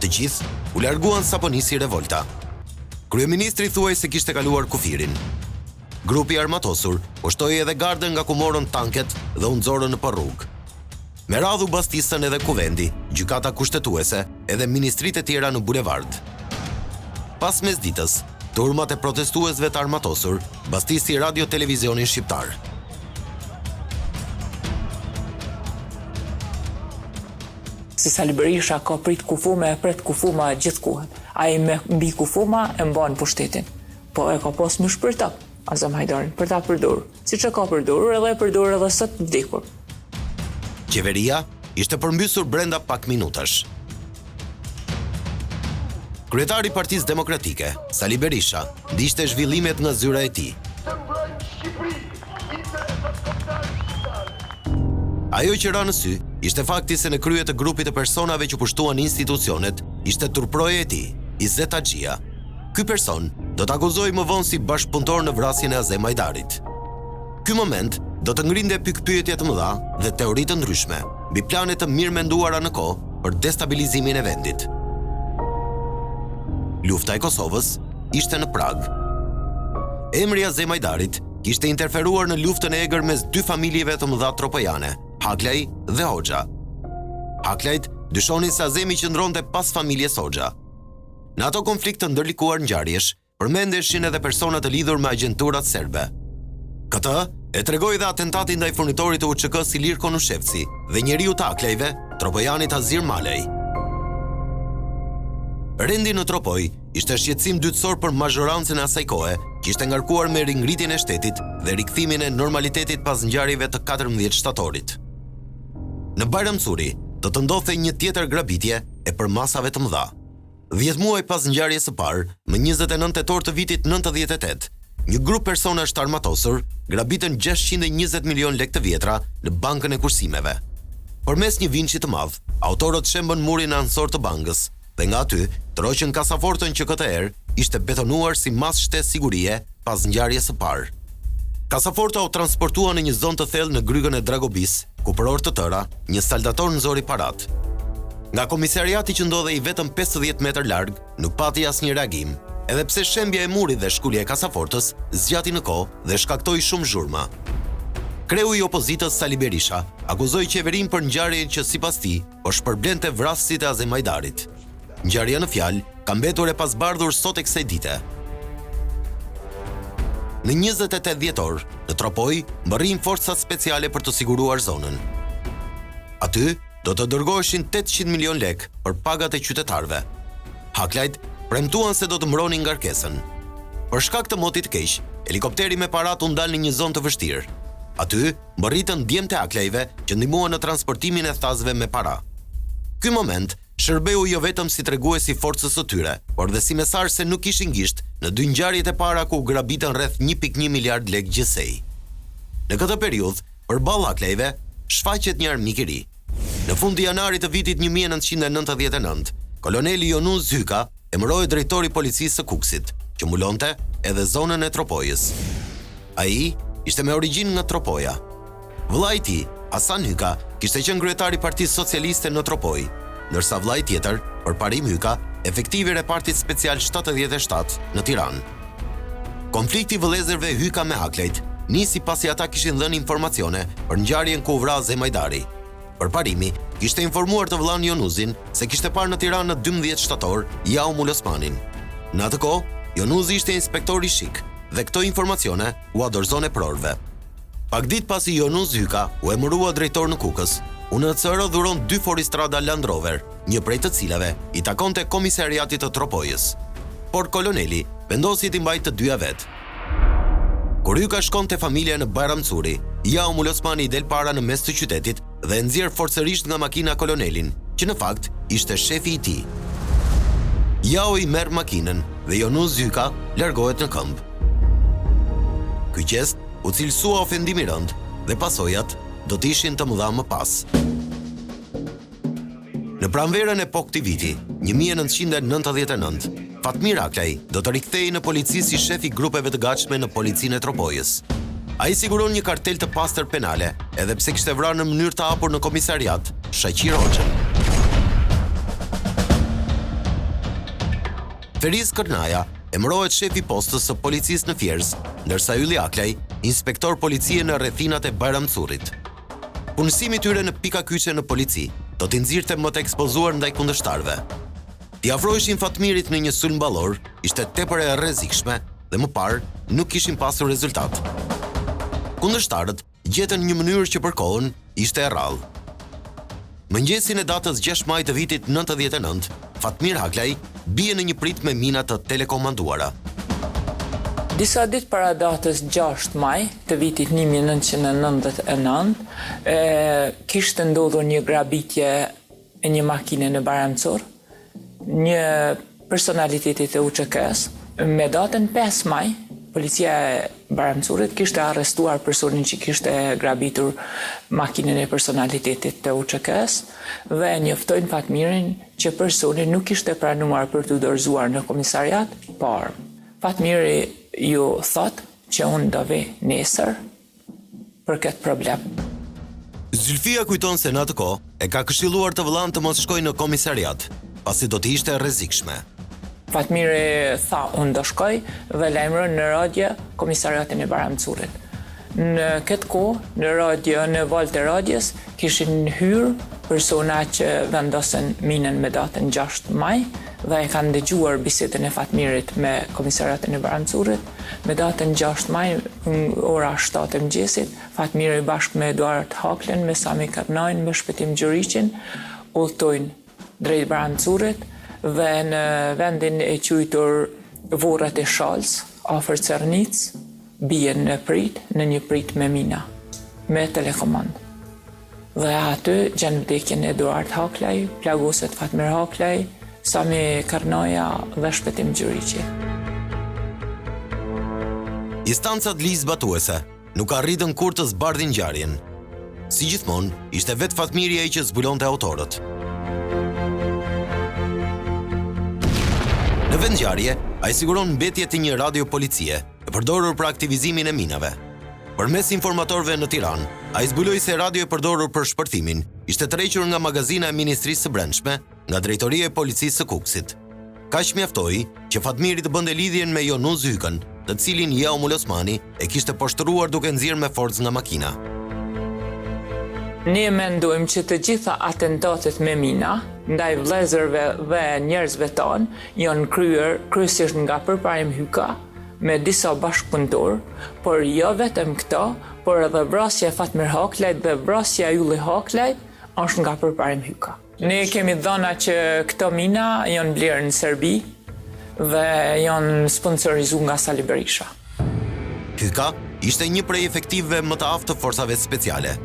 Të gjithë u larguan sapo nisi revolta. Kryeministri thuaj se kishte kaluar kufirin. Grupi armatosur ushtoi edhe gardën nga ku morën tanket dhe u nxorën në rrugë. Me radhë u bastisën edhe kuvendi, gjykata kushtetuese edhe ministritë e tjera në bulevard. Pas mesditës, turmat e protestuesve të armatosur bastisi radio televizionin shqiptar. Si Sali Berisha ka prit kufume, e pret kufuma gjithkuhet. Ai me mbi kufuma e mban pushtetin. Po e ka pas më shpërta Azemajdarin për ta përdorur. Siç e ka përdorur edhe e përdor edhe sot vdekur. Qeveria ishte përmbysur brenda pak minutash. Kryetari i Partisë Demokratike, Sali Berisha, ndiqte zhvillimet nga zyra e tij. Ajo që ra në sy ishte fakti se në krye të grupit të personave që pushtuan institucionet ishte turproja e tij, Izzet Haxhia. Ky person do të akuzojë më vonë si bashkëpunëtor në vrasjen e Azem Hajdarit. Ky moment do të ngrinte pikpyetje të mëdha dhe teori të ndryshme mbi plane të mirë menduara në kohë për destabilizimin e vendit. Lufta e Kosovës ishte në prag. Emri Azem Hajdarit kishte interferuar në luftën e egër mes dy familjeve të mëdha tropojane, Haklaj dhe Hoxha. Haklajt dyshonin se Azemi qëndronte pas familjes Hoxha. Në ato konflikt të ndërlikuar ngjarjesh, përmendeshin edhe persona të lidhur me agjenturat serbe. Këtë e tregoi dhe atentati ndaj furnitorit të UÇK-s Ilir Konushevci dhe njeriu të Haklajve, tropojanit Azir Malej. Rendi në Tropoj ishte shqetësim dytësor për mazhorancën e asaj kohe, që ishte ngarkuar me ringritjen e shtetit dhe rikthimin e normalitetit pas ngjarjeve të 14 shtatorit. Në Bajramcuri do të ndodhte një tjetër grabitje e përmasave të mëdha. 10 muaj pas ngjarjes së parë, më 29 tetor të vitit 98, një grup personash të armatosur grabitën 620 milion lekë të vjetra në bankën e kursimeve. Përmes një vinçi të madh, autorët shembën murin ansor të bankës dhe nga aty troqën kasafortën që këtë herë ishte betonuar si mas shtesë sigurie pas ngjarjes së parë. Kasaforta u transportua në një zonë të thellë në grygën e Dragobis, ku për orë të tëra një saldator nxori parat. Nga komisariati që ndodhej vetëm 50 metër larg, nuk pati asnjë reagim, edhe pse shembja e murit dhe shkulja e kasafortës zgjati në kohë dhe shkaktoi shumë zhurma. Kreu i opozitës Sali Berisha akuzoi qeverinë për ngjarjen që sipas tij po shpërblente vrasësit e Azem Hajdarit. Ngjarja në fjalë ka mbetur e pasbardhur sot e kësaj dite. Në 28 dhjetor, në Tropoj, mbërrin forcat speciale për të siguruar zonën. Aty do të dërgoheshin 800 milion lekë për pagat e qytetarëve. Haklajt premtuan se do të mbronin ngarkesën. Për shkak të motit të keq, helikopteri me parat u ndal në një zonë të vështirë. Aty mbërritën djemtë e Haklajve që ndihmuan në transportimin e thasëve me para. Ky moment shërbeu jo vetëm si treguesi i forcës së tyre, por dhe si mesazh se nuk kishin gisht në dy ngjarjet e para ku u grabitën rreth 1.1 miliard lekë gjithsej. Në këtë periudhë, përballë Haklajve, shfaqet një armik i ri. Në fund të janarit të vitit 1999, koloneli Jonuz Hyka emëroi drejtori i policisë së Kuksit, që mbulonte edhe zonën e Tropojës. Ai ishte me origjinë nga Tropoja. Vllai i tij, Hasan Hyka, kishte qenë kryetari i Partisë Socialiste në Tropoj, ndërsa vllai tjetër, përparim Hyka, efektiv i repartit special 77 në Tiranë. Konflikti i vëllezërve Hyka me Haklajt nisi pasi ata kishin dhënë informacione për ngjarjen ku u vra Azem Hajdari. Përparimi kishte informuar të vllan Jonuzin se kishte parë në Tiranë në 12 shtator Jaumul Osmanin. Në atë kohë, Jonuzi ishte inspektor i shik dhe këto informacione u dorëzon e prorëve. Pak ditë pasi Jonuz Hyka u emërua drejtor në Kukës, UNHCR dhuron 2 Foristrada Land Rover, një prej të cilave i takonte komisariatit të Tropojës. Por koloneli vendosi t'i mbajtë të dyja vetë. Kur Hyka shkon te familja në Bajramcuri, Jaumul Osmani i del para në mes të qytetit dhe nxjerr forcërisht nga makina kolonelin, që në fakt ishte shefi i tij. Jau i merr makinën dhe Jonuz Hyka largohet në këmbë. Ky gjest u cilësua ofendim i rënd dhe pasojat do të ishin të mëdha më pas. Në pranverën e këtij viti, 1999, Fatmir Haklaj do të rikthehej në polici si shef i grupeve të gatshme në policinë e Tropojës. Ai siguron një kartel të pastër penale, edhe pse kishte vrarë në mënyrë të hapur në komisariat Shaqir Hoxhën. Feriz Kërnaja emërohet shef i postës së policisë në Fierz, ndërsa Ylli Haklaj inspektor policie në rrethinat e Bajramcurit. Punësimi i tyre në pika kyçe në polici do t'i nxirrte më të ekspozuar ndaj kundërshtarëve. T'i afroheshin Fatmirit në një sulm ballor ishte tepër e rrezikshme dhe më parë nuk kishin pasur rezultat. Kundërshtarët gjetën një mënyrë që për kohën ishte e rrallë. Mëngjesin e datës 6 maj të vitit 99, Fatmir Haklaj bie në një prit me mina të telekomanduara. Disa ditë para datës 6 maj të vitit 1999, kishte ndodhur një grabitje e një makine në Bajramcur, një personalitetit e UÇK-s, me datën 5 maj, Policia e Baramcurit kishte arrestuar personin që kishte grabitur makinën e personalitetit të UÇK-s dhe njoftojnë Fatmirin që personi nuk kishte pranuar për të dorëzuar në komisariat pa armë. Fatmiri ju thot që unë do vi nesër për këtë problem. Zylfia kujton se në atë kohë e ka këshilluar të vëllain të mos shkojë në komisariat, pasi do të ishte e rrezikshme. Fatmiri tha unë do shkoj dhe lajmëron në radio komisariatin e Baramcurit. Në këtë kohë, në radio, në valët e radios, kishin hyrë persona që vendosen minën me datën 6 maj dhe e kanë dëgjuar bisedën e Fatmirit me komisariatin e Baramcurit. Me datën 6 maj, ora 7 e mëngjesit, Fatmiri bashkë me Eduard Haklen, me Sami Karnajn, me Shpëtim Gjuriqin, udhtojnë drejt Baramcurit dhe në vendin e quajtur Vorrat e Shalës, afër Cernic, bien në prit, në një prit me mina, me telekomand. Dhe aty gjenë vdekjen Eduard Haklaj, plagoset Fatmir Haklaj, Sami Karnoja dhe Shpëtim Gjuriqi. Instancat ligjzbatuese nuk arritën kur të zbardhin ngjarjen. Si gjithmonë, ishte vetë Fatmiri ai që zbulonte autorët. Në vend ngjarje, ai siguron mbetje të një radio policie, e përdorur për aktivizimin e minave. Përmes informatorëve në Tiranë, ai zbuloi se radio e përdorur për shpërthimin ishte tërhequr nga magazina e Ministrisë së Brendshme, nga Drejtoria e Policisë së Kukësit. Kaq mjaftoi që Fatmiri të bënte lidhjen me Jonuz Hykën, të cilin Jaumul Osmani e kishte poshtruar duke nxjerrë me forcë nga makina. Ne mendojmë që të gjitha atentatet me mina, ndaj vëllezërve dhe njerëzve tanë janë kryer kryesisht nga Përparim Hyka, me disa bashkëpunëtor, por jo vetëm këto, por edhe vrasja e Fatmir Haklajt dhe vrasja e Ylli Haklajt është nga Përparim Hyka. Ne kemi dhëna që këto mina janë blerë në Serbi dhe janë sponsorizuar nga Sali Berisha. Hyka ishte një prej efektivëve më të aftë të forcave speciale.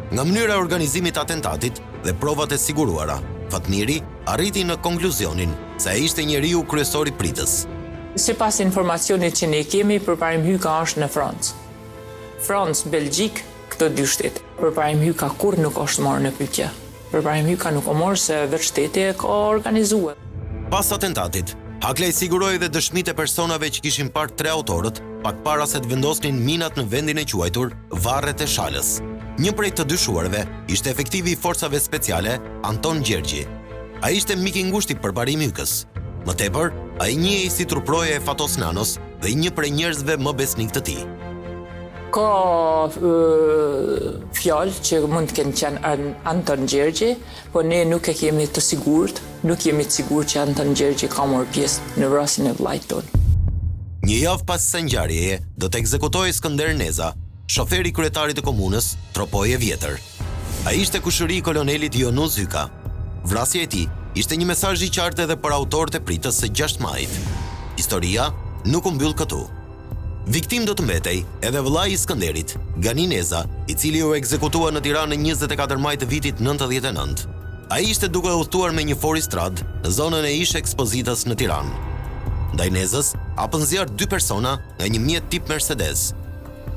Nga mënyra e organizimit të atentatit dhe provat e siguruara, Fatmiri arriti në konkluzionin se ai ishte njeriu kryesor i pritës. Sipas informacionit që ne kemi, Përparim Hyka është në Francë. Francë, Belgjik, këto dy shtete. Përparim Hyka kur nuk është marrë në pyetje. Përparim Hyka nuk o morë se vetë shteti e ka organizuar. Pas atentatit, Haklaj siguroi dhe dëshmitë e personave që kishin parë 3 autorët, pak para se të vendosnin minat në vendin e quajtur Varret e Shalës. Një prej të dyshuarve ishte efektivi i forcave speciale Anton Gjergji. Ai ishte mik i ngushtë i Përparim Hykës. Më tepër, ai njihej si truproja e Fatos Nanos dhe një prej njerëzve më besnik të tij. Ka fjalë që mund të kenë qenë Anton Gjergji, po ne nuk e kemi të sigurt, nuk jemi të sigurt që Anton Gjergji ka marrë pjesë në vrasjen e vllajt tonë. Një javë pas së ngjarjeje, do të ekzekutohej Skënder Neza, shoferi kryetarit të komunës, tropoi e vjetër. Ai ishte kushëri i kolonelit Jonuz Hyka. Vrasja e tij ishte një mesazh i qartë edhe për autorët e pritës së 6 majit. Historia nuk u mbyll këtu. Viktim do të mbetej edhe vëllai i Skënderit, Gani Neza, i cili u ekzekutua në Tiranë në 24 maj të vitit 99. Ai ishte duke udhëtuar me një Foristrad në zonën e ish ekspozitës në Tiranë. Ndaj Nezës hapën zjarr 2 persona nga një mjet tip Mercedes.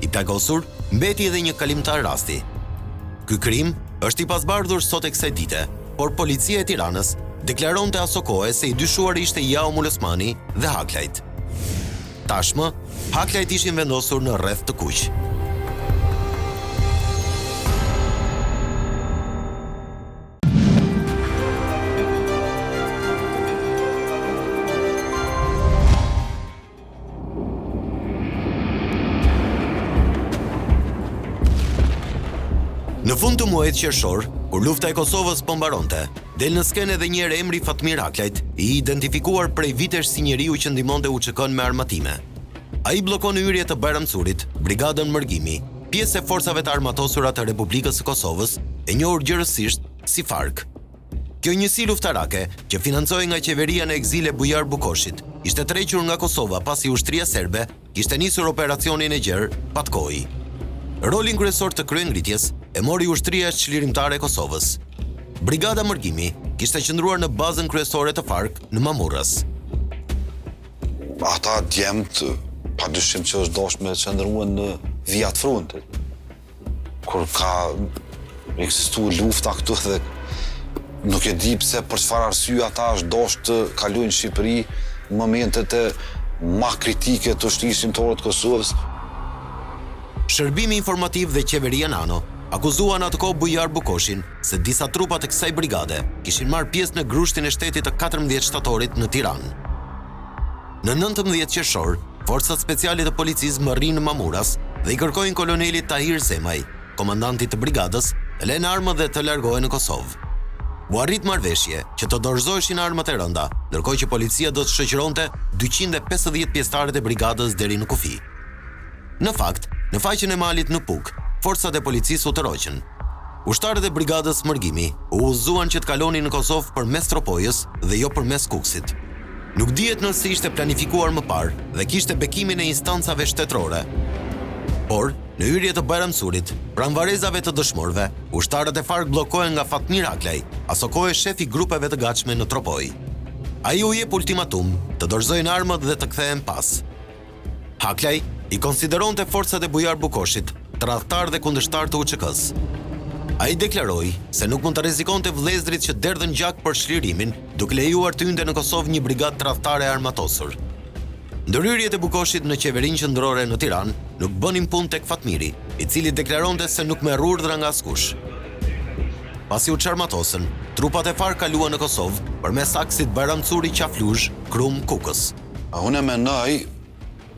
I plagosur mbeti edhe një kalimtar rasti. Ky krim është i pasbardhur sot e kësaj dite, por policia e Tiranës deklaronte aso kohe se i dyshuar ishte Jaumul Osmani dhe Haklajt. Tashmë, Haklajt ishin vendosur në rreth të kuq. Në fund të muajit qershor, kur lufta e Kosovës po mbaronte, del në skenë edhe një herë emri Fatmir Haklajt, i identifikuar prej vitesh si njeriu që ndihmonte UÇK-n me armatime. Ai bllokon hyrjet të Bayramcurit, Brigadën Mërgimi, pjesë e forcave të armatosura të Republikës së Kosovës, e njohur gjërësisht si FARC. Kjo njësi luftarake, që financoi nga qeveria në ekzil e Bujar Bukoshit, ishte tërhequr nga Kosova pasi ushtria serbe kishte nisur operacionin e gjerë Patkoi. Rolin kryesor të kryengritjes e mori ushtria çlirimtare e Kosovës. Brigada Mërgimi kishte qëndruar në bazën kryesore të FARC në Mamurrës. Ata djemt Pa dyshim që është dashur me qëndrua në vijat frontit. Kur ka ekzistuar lufta këtu dhe nuk e di pse për çfarë arsye ata është dashur të kalojnë në Shqipëri në momentet e ma kritike të ushtrisë shqiptare të Kosovës. Shërbimi informativ dhe qeveria Nano akuzuan atë kohë Bujar Bukoshin se disa trupa të kësaj brigade kishin marrë pjesë në grushtin e shtetit të 14 shtatorit në Tiranë. Në 19 qershor, forcat speciale të policisë mërrin në Mamuras dhe i kërkojnë kolonelit Tahir Zemaj, komandantit të brigadës, të lënë armët dhe të largohen në Kosovë. U arrit marrëveshje që të dorëzoheshin armët e rënda, ndërkohë që policia do të shoqëronte 250 pjesëtarët e brigadës deri në kufi. Në fakt, në faqen e malit në Puk, forcat e policisë u tërhoqën. Ushtarët e brigadës Mërgimi u udhëzuan që të kalonin në Kosovë përmes Tropojës dhe jo përmes Kuksit. Nuk dihet nëse ishte planifikuar më parë dhe kishte bekimin e instancave shtetërore. Por, në hyrje të Bajramsurit, pranë varezave të dëshmorëve, ushtarët e FARK bllokohen nga Fatmir Aklaj, aso kohë shefi grupeve të gatshme në Tropoj. Ai u jep ultimatum të dorëzojnë armët dhe të kthehen pas. Aklaj i konsideronte forcat e Bujar Bukoshit tradhtar dhe kundërshtar të UÇK-s. Ai deklaroi se nuk mund të rrezikonte vëllezërit që derdhën gjak për shlirimin, duke lejuar të hynte në Kosovë një brigadë tradhtare armatosur. Ndërhyrjet e Bukoshit në qeverinë qendrore në Tiranë nuk bënin punë tek Fatmiri, i cili deklaronte se nuk merr urdhra nga askush. Pasi u çarmatosën, trupat e FARK kaluan në Kosovë përmes aksit Bajramsuri Qafluzh, Krum, Kukës. Unë mendoj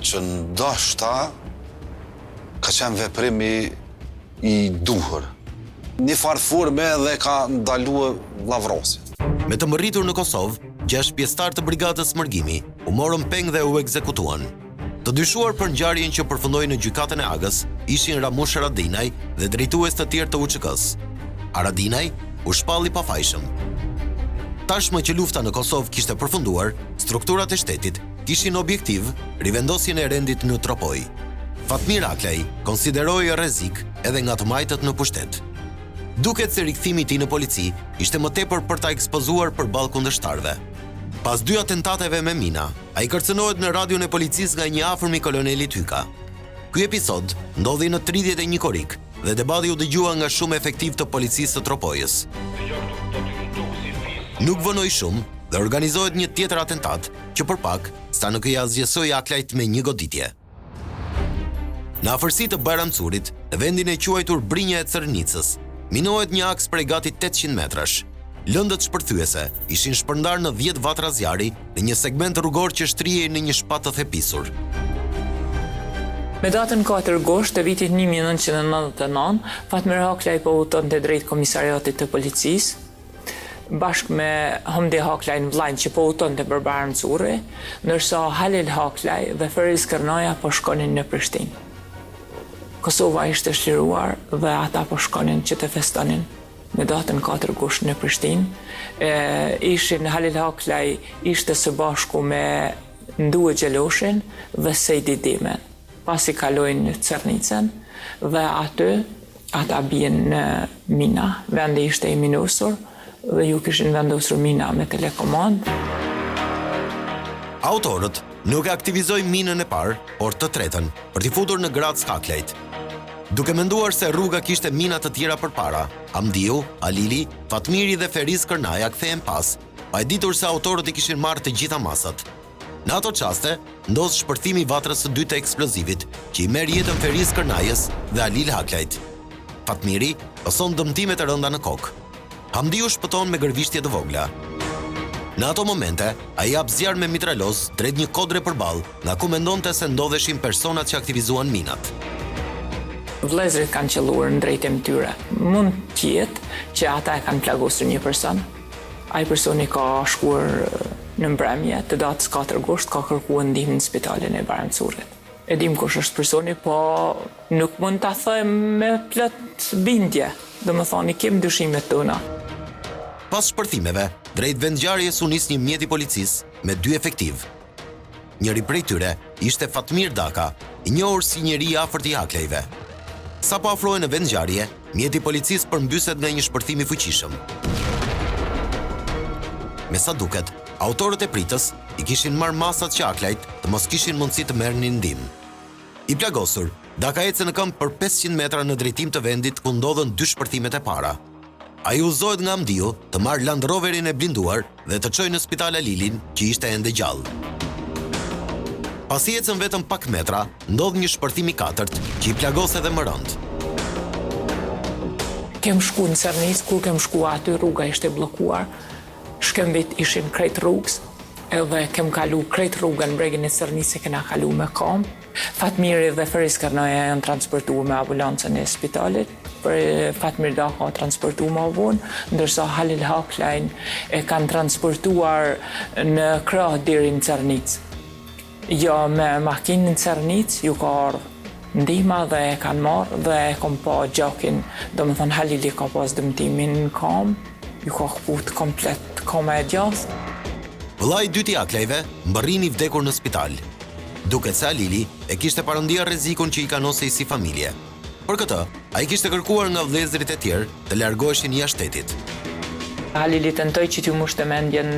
që ndoshta ka qenë veprimi i duhur. Një farë forme dhe ka ndaluar llavrosje. Me të mërritur në Kosovë, 6 pjesëtar të brigadës Mërgimi u morën peng dhe u ekzekutuan. Të dyshuar për ngjarjen që përfundoi në gjykatën e Agës ishin Ramush Haradinaj dhe drejtues të tjerë të UÇK-s. Haradinaj u shpalli pafajshëm. Tashmë që lufta në Kosovë kishte përfunduar, strukturat e shtetit kishin objektiv rivendosjen e rendit në Tropoj. Fatmir Aklaj konsideroi rrezik edhe nga të majtët në pushtet. Duket se rikthimi i tij në polici ishte më tepër për ta ekspozuar përballë kundërshtarëve. Pas 2 atentateve me mina, ai kërcënohet në radion e policisë nga një afërmi koloneli Tyka. Ky episod ndodhi në 31 korrik dhe debati u dëgjua nga shumë efektiv të policisë të Tropojës. Nuk vënoi shumë dhe organizohet një tjetër atentat që për pak sa nuk i azgjësoi Aklajt me një goditje. Në afërsi të Bajramsurit, në vendin e quajtur Brinja e Cërnicës, minohet një aks prej gati 800 metrash. Lëndët shpërthyese ishin shpërndar në 10 vatra zjarri në një segment rrugor që shtrihej në një shpat të thepisur. Me datën 4 gusht të vitit 1999, Fatmir Aklaj po udhëtonte drejt komisariatit të policisë, bashkë me Hamdi Aklaj në vllajën që po udhëtonte për Bajramsuri, ndërsa Halil Aklaj dhe Feriz Kërnaja po shkonin në Prishtinë. Kosova ishte shliruar dhe ata po shkonin që të festonin me datën 4 gusht në Prishtinë. Ishin Halil Aklaj ishte së bashku me Ndue Gjeloshin dhe Sejdi Dimen. Pasi kalojnë në Cërnicën dhe aty ata bien në mina, vendi ishte i minusur dhe ju kishin vendosur mina me telekomand. Autorët nuk e aktivizojnë minën e parë, por të tretën, për t'i futur në Grac Aklajt. Duke menduar se rruga kishte mina të tjera përpara, Hamdiu, Alili, Fatmiri dhe Feriz Kërnaja kthehen pas, pa e ditur se autorët i kishin marrë të gjitha masat. Në ato qaste, ndodh shpërthimi i vatrës së dytë të eksplozivit, që i merr jetën Feriz Kërnajës dhe Alil Aklajt. Fatmiri pason dëmtime të rënda në kokë. Hamdiu shpëton me gërvishtje të vogla. Në ato momente, ai jap zjarr me mitraloz drejt një kodre përballë, nga ku mendonte se ndodheshin personat që aktivizuan minat. Vëllezërit kanë qelluar në drejtim tyre. Mund të jetë që ata e kanë plagosur një person. Ai personi ka shkuar në mbrëmje të datës 4 gusht, ka kërkuar ndihmë në spitalin e Bajramsurit. E dim kush është personi, po nuk mund ta them me plot bindje. Domethënë kem dyshimet tona. Pas shpërthimeve, drejt vendngjarjes u nis një mjet i policisë me 2 efektiv. Njëri prej tyre ishte Fatmir Daka, i njohur si njeri i afërt i Aklajve. Sa po afrohej në vendngjarje, mjeti i policisë përmbyset nga një shpërthim i fuqishëm. Me sa duket, Autorët e pritës i kishin marrë masat që Aklajt të mos kishin mundësi të merrnin ndihmë. I plagosur, Daka ecën në këmbë për 500 metra në drejtim të vendit ku ndodhen 2 shpërtimet e para. Ai udhëzohet nga Mdiu të marrë Land Roverin e blinduar dhe të çojë në spital Alilin, që ishte ende gjallë. Pasi ecën vetëm pak metra, ndodh një shpërtim i katërt që i plagos edhe më rënd. Kem shku në Cernis, kur kem shku aty rruga ishte bllokuar, shkëmbit ishin krejt rrugës, edhe kem kalu krejt rrugën bregin e Cernis e kena kalu me kam. Fatmiri dhe Feris Karnoja janë transportu me ambulancën e spitalit, për Fatmir Daka transportu më vonë, ndërsa Halil Haklajn e kanë transportuar në krah deri në Cernic. Jo, me makinë në Cernic ju ka ardhur ndihma dhe e kanë marrë dhe e kom pa gjakin, do më thonë Halili ka pas dëmtimin në kam, ju ka këput komplet koma e djathë. Vëllai i dytë i Aklajve mbërrin i vdekur në spital. Duket se Alili e kishte parandija rrezikun që i kanosej si familje. Për këtë, ai kishte kërkuar nga vëllezërit e tjerë të largoheshin jashtë shtetit. Halili tentoi që t'ju mushte mendjen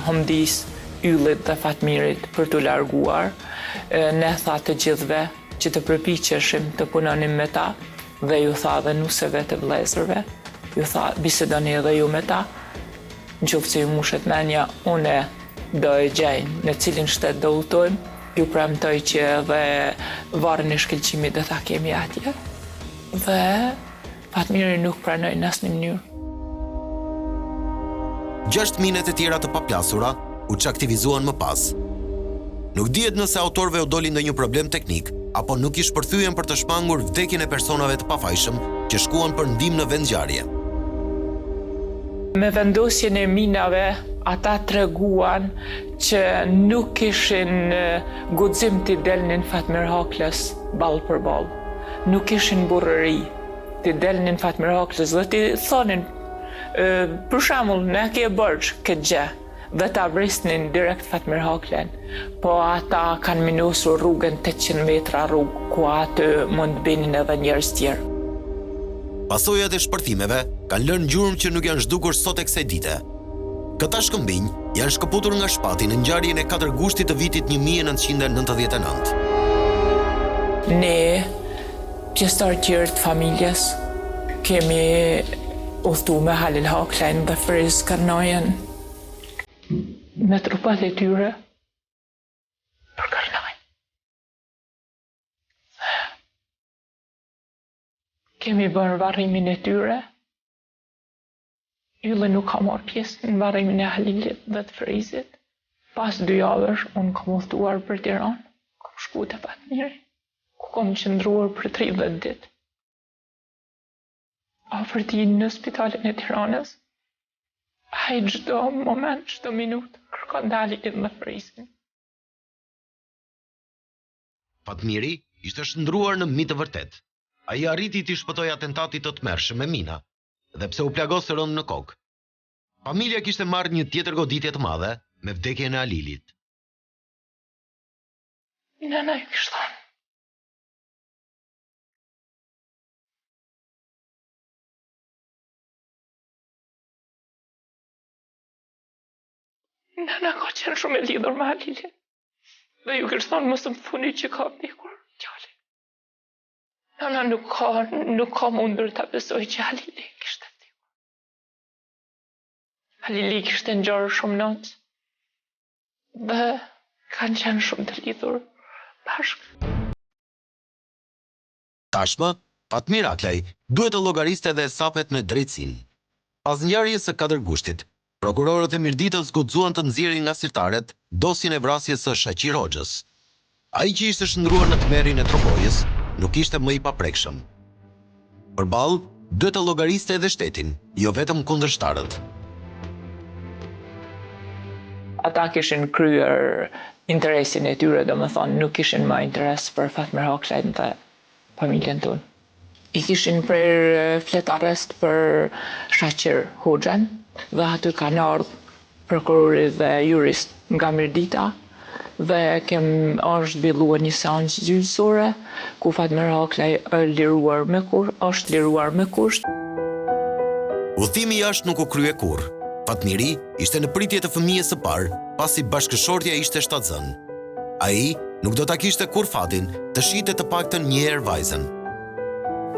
Humdis, Yllit dhe Fatmirit për t'u larguar. Ne tha të gjithëve që të përpiqeshim të punonim me ta dhe ju tha dhe nuseve të vëllezërve. Ju tha bisedoni edhe ju me ta. Nëse ju mushet mendja, unë do e gjej në cilin shtet do udhtojmë. Ju premtoj që edhe varrin e shkëlqimit dhe ta kemi atje. Dhe Fatmiri nuk pranoi në asnjë mënyrë. 6 minet e tjera të paplasura u çaktivizuan më pas. Nuk dihet nëse autorëve u doli ndonjë problem teknik apo nuk i shpërthyen për të shmangur vdekjen e personave të pafajshëm që shkuan për ndihmë në vendngjarje. Me vendosjen e minave, ata treguan që nuk kishin guxim t'i delnin Fatmir Haklës ballë për ballë. Nuk kishin burrëri t'i delnin Fatmir Haklës dhe t'i thonin, për shembull, ne ke bërç këtë gjë dhe ta vrisnin direkt Fatmir Haklën, po ata kanë minusur rrugën 800 metra rrugë ku aty mund të binin edhe njerëz tjerë. Pasojat e shpërthimeve kanë lënë gjurmë që nuk janë zhdukur sot e kësaj dite. Këta shkëmbinj janë shkëputur nga shpati në ngjarjen e 4 gushtit të vitit 1999. Ne, pjesëtar tjerë të familjes, kemi udhëtu me Halil Haklajn dhe Feris Karnojen me trupat e tyre për Karnojën. Kemi bërë varrimin e tyre. Ylli nuk ka marrë pjesë në varrimin e Halilit dhe të Ferisit. Pas 2 javësh, unë kam udhëtuar për Tiranë, kam shku te Fatmiri, ku kam qëndruar për 30 ditë. Afër tij në spitalin e Tiranës, ai çdo moment, çdo minutë kërkon Halilin dhe Ferisin. Fatmiri ishte shndruar në mit të vërtet. Ai arriti t'i shpëtoi atentatit të tmerrshëm me mina, dhe pse u plagos rënd në kokë. Familja kishte marrë një tjetër goditje të madhe me vdekjen e Alilit. Nëna ju kishte thënë. Nëna ka qenë shumë e lidhur me Halilin. Dhe ju kishte thënë mos më funi që ka vdekur qali. Nëna nuk ka mundur ta besoj që Halili kishte vdekur. Halili kishte ngjarë shumë natë dhe kanë qenë shumë të lidhur bashkë. Tashmë, Fatmir Aklaj duhet të llogariste dhe sapet në drejtësinë. Pas ngjarjes së 4 gushtit, prokurorët e Mirditës guxuan të nxjerrin nga sirtaret dosjen e vrasjes së Shaqir Hoxhës. Ai që ishte shndruar në tmerrin e Tropojës nuk ishte më i paprekshëm. Përballë, duhet të llogariste edhe shtetin, jo vetëm kundërshtarët. Ata kishin kryer interesin e tyre, do më thonë, nuk kishin më interes për Fatmir Haklajn dhe familjen tonë. I kishin prerë flet arrest për Shaqir Hoxhën dhe aty kanë ardhur prokurori dhe jurist nga Mirdita dhe është zhvilluar një seancë gjyqësore ku Fatmir Haklaj është liruar me kusht. Udhimi jashtë nuk u krye kurrë. Fatmiri ishte në pritje të fëmijës së parë, pasi bashkëshortja ishte shtatzën. Ai nuk do ta kishte kur fatin të shite të paktën një herë vajzën.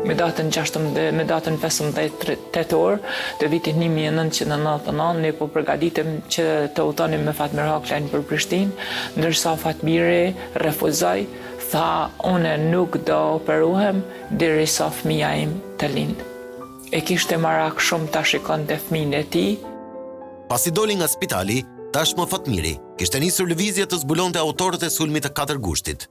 Me datën 15 tetor të vitit 1999, ne po përgatitem që të udhtonim me Fatmir Hoxhalin për Prishtinë, ndërsa Fatmiri refuzoi, tha unë nuk do operohem derisa fëmia im të lindë. E kishte marak shumë ta shikonte fëmijën e tij. Pasi doli nga spitali, tashmë Fatmiri kishte nisur lëvizje të zbulonte autorët e sulmit të 4 gushtit.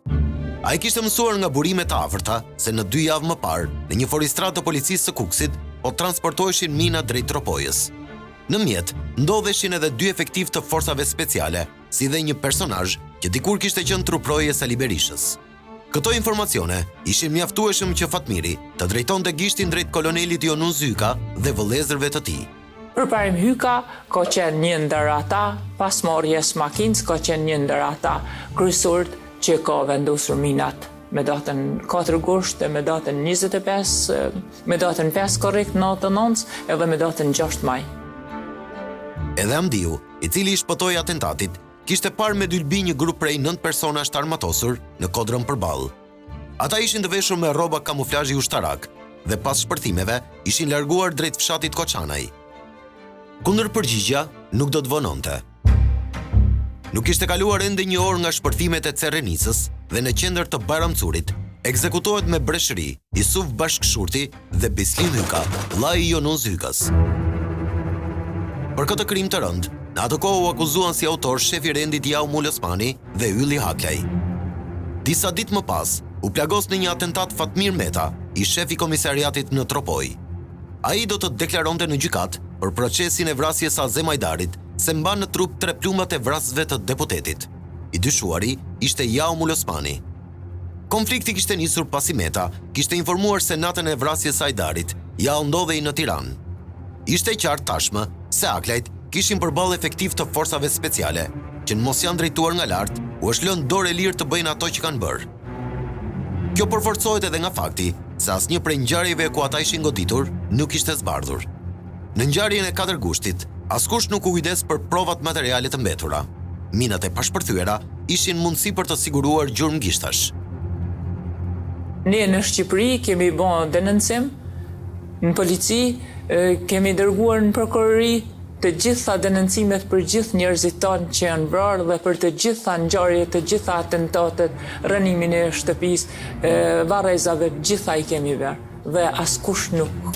Ai kishte mësuar nga burime të afërta se në 2 javë më parë, në një foristrat të policisë së Kukësit, po transportoheshin mina drejt Tropojës. Në mjet, ndodheshin edhe 2 efektiv të forcave speciale, si dhe një personazh që dikur kishte qenë truproje Sali Berishës. Këto informacione ishin mjaftueshëm që Fatmiri të drejtonte gishtin drejt kolonelit Jonun Zyka dhe vëllezërve të tij. Përparim Hyka ka qenë një ndër ata, pas marrjes makinës ka qenë një ndër ata kryesorët që ka vendosur minat me datën 4 gusht dhe me datën 25, me datën 5 korrekt 99 edhe me datën 6 maj. Edhe Amdiu, i cili i shpëtoi atentatit, kishte parë me dylbi një grup prej 9 personash të armatosur në kodrën përballë. Ata ishin të veshur me rroba kamuflazhi ushtarak dhe pas shpërthimeve ishin larguar drejt fshatit Koçanaj. Kundër përgjigja nuk do të vononte. Nuk ishte kaluar ende një orë nga shpërthimet e Cerrenicës dhe në qendër të Bayramcurit ekzekutohet me breshëri Isuf Bashkëshurti dhe Bislim Hyka, vllai i Jonun Zykës. Për këtë krim të rënd, në atë kohë u akuzuan si autor shefi i rendit Jau Mul Osmani dhe Ylli Haklaj. Disa ditë më pas, u plagos në një atentat Fatmir Meta, i shefi komisariatit në Tropoj. Ai do të deklaronte në gjykat për procesin e vrasjes së Azem Hajdarit, se mban në trup 3 plumat e vrasësve të deputetit. I dyshuari ishte Jau Mul Osmani. Konflikti kishte nisur pasi Meta kishte informuar senatën e vrasjes së Hajdarit, ja u ndodhej në Tiranë. Ishte qartë tashmë se Aklajt kishin përballë efektiv të forcave speciale, që në mos janë drejtuar nga lart, u është lënë dorë e lirë të bëjnë ato që kanë bërë. Kjo përforcohet edhe nga fakti se asnjë prej ngjarjeve ku ata ishin goditur nuk ishte zbardhur. Në ngjarjen e 4 gushtit, askush nuk u kujdes për provat materiale të mbetura. Minat e pashpërthyera ishin mundësi për të siguruar gjurmë gishtash. Ne në Shqipëri kemi bën denoncim, në polici kemi dërguar në prokurori të gjitha denoncimet për gjithë njerëzit tanë që janë vrarë dhe për të gjitha ngjarjet, të gjitha atentatet, rënimin e shtëpisë, varrezave, gjitha i kemi vënë dhe askush nuk.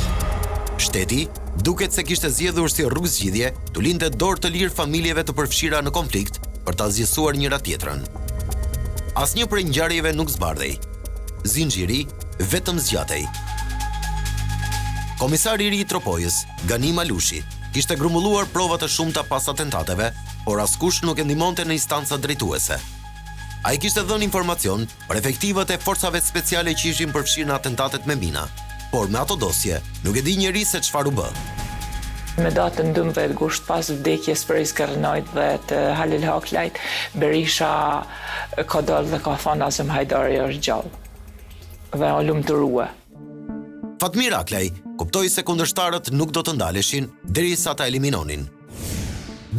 Shteti duket se kishte zgjedhur si rrugë zgjidhje të lindte dorë të lirë familjeve të përfshira në konflikt për ta zgjesuar njëra tjetrën. Asnjë prej ngjarjeve nuk zbardhej. Zinxhiri vetëm zgjatej. Komisari i ri i Tropojës, Gani Malushi, kishte grumbulluar prova të shumta pas atentateve, por askush nuk e ndihmonte në instanca drejtuese. Ai kishte dhënë informacion për efektivat e forcave speciale që ishin përfshirë në atentatet me mina, por me ato dosje nuk e di njeri se çfarë u bë. Me datën 12 gusht pas vdekjes për Skërnojt dhe të Halil Hoxhallit, Berisha ka dalë dhe ka thënë Azem Hajdari është gjallë. Dhe u lumturua. Fatmir Aklaj kuptoi se kundërshtarët nuk do të ndaleshin derisa ta eliminonin.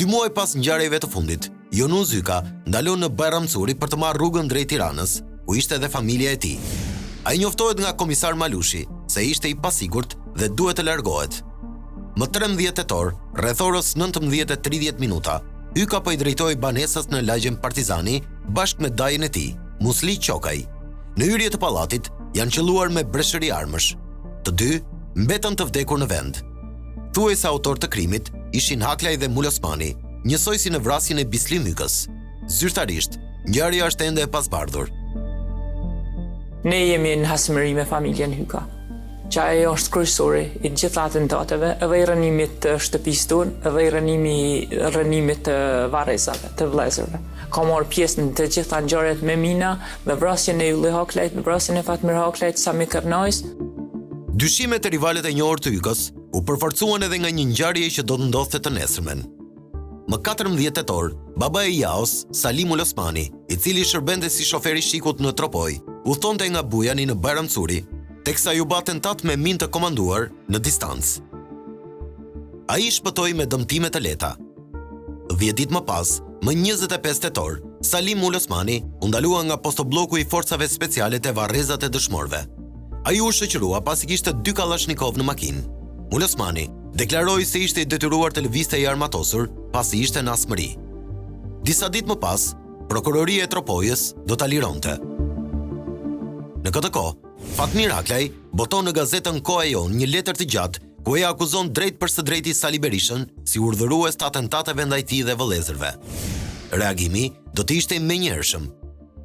2 muaj pas ngjarjeve të fundit, Jonun Zyka ndalon në Bayramcuri për të marrë rrugën drejt Tiranës, ku ishte edhe familja e tij. Ai njoftohet nga komisar Malushi se ishte i pasigurt dhe duhet të largohet. Më 13 tetor, rreth orës 19:30 minuta, Hyka po i drejtoi banesës në lagjen Partizani bashkë me dajën e tij, Musli Qokaj. Në hyrje të pallatit janë qelluar me breshëri armësh. Të dy mbetën të vdekur në vend. Thuajse autor të krimit ishin Haklaj dhe Mul Osmani, njësoj si në vrasjen e Bislim Hykës. Zyrtarisht, ngjarja është ende e pasbardhur. Ne jemi në hasmëri me familjen Hyka, që ajo është kryesori i gjitha atentateve, edhe i rënimit të shtëpisë tonë, edhe i rënimit të varrezave, të vëllezërve. Ka marrë pjesë në të gjitha ngjarjet me mina, dhe vrasjen e Ylli Haklajt, vrasjen e Fatmir Hoxhallit, Sami Kërnajs. Dyshimet e rivalet e njohur të Hykës u përforcuan edhe nga një ngjarje që do të ndodhte të nesërmen. Më 14 tetor, baba e Jaos, Salim Mul Osmani, i cili shërbente si shofer i shikut në Tropoj, udhtonte nga Bujani në Bayramcuri, teksa ju bë atentat me minë të komanduar në distancë. Ai shpëtoi me dëmtime të lehta. 10 ditë më pas, më 25 tetor, Salim Ul Osmani u ndalua nga postobloku i forcave speciale te varrezat e dëshmorëve. Ai u shoqërua pasi kishte 2 Kalashnikov në makinë. Ul Osmani deklaroi se ishte i detyruar të lëvizte i armatosur pasi ishte në asmëri. Disa ditë më pas, prokuroria e Tropojës do ta lironte. Në këtë kohë, Fatmir Aklaj boton në gazetën Koha e Jon një letër të gjatë ku e akuzon drejt për së drejti Sali Berishën si urdhërues të atentateve ndaj tij dhe vëllezërve. Reagimi do të ishte i menjëhershëm.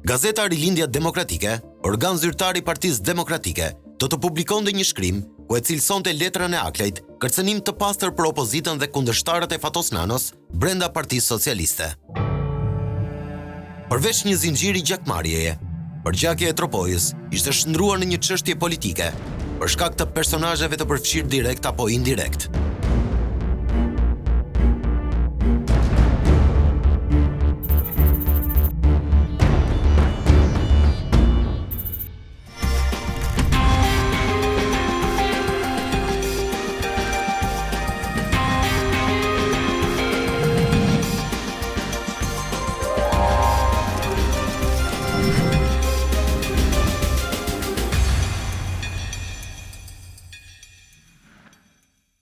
Gazeta Rilindja Demokratike, organ zyrtar i Partisë Demokratike, do të publikonte një shkrim ku e cilësonte letrën e Aklajt kërcënim të pastër për opozitën dhe kundërshtarët e Fatos Nanos brenda Partisë Socialiste. Përveç një zinxhiri gjakmarrjeje, përgjakja e Tropojës ishte shndruar në një çështje politike, për shkak të personazheve të përfshirë direkt apo indirekt.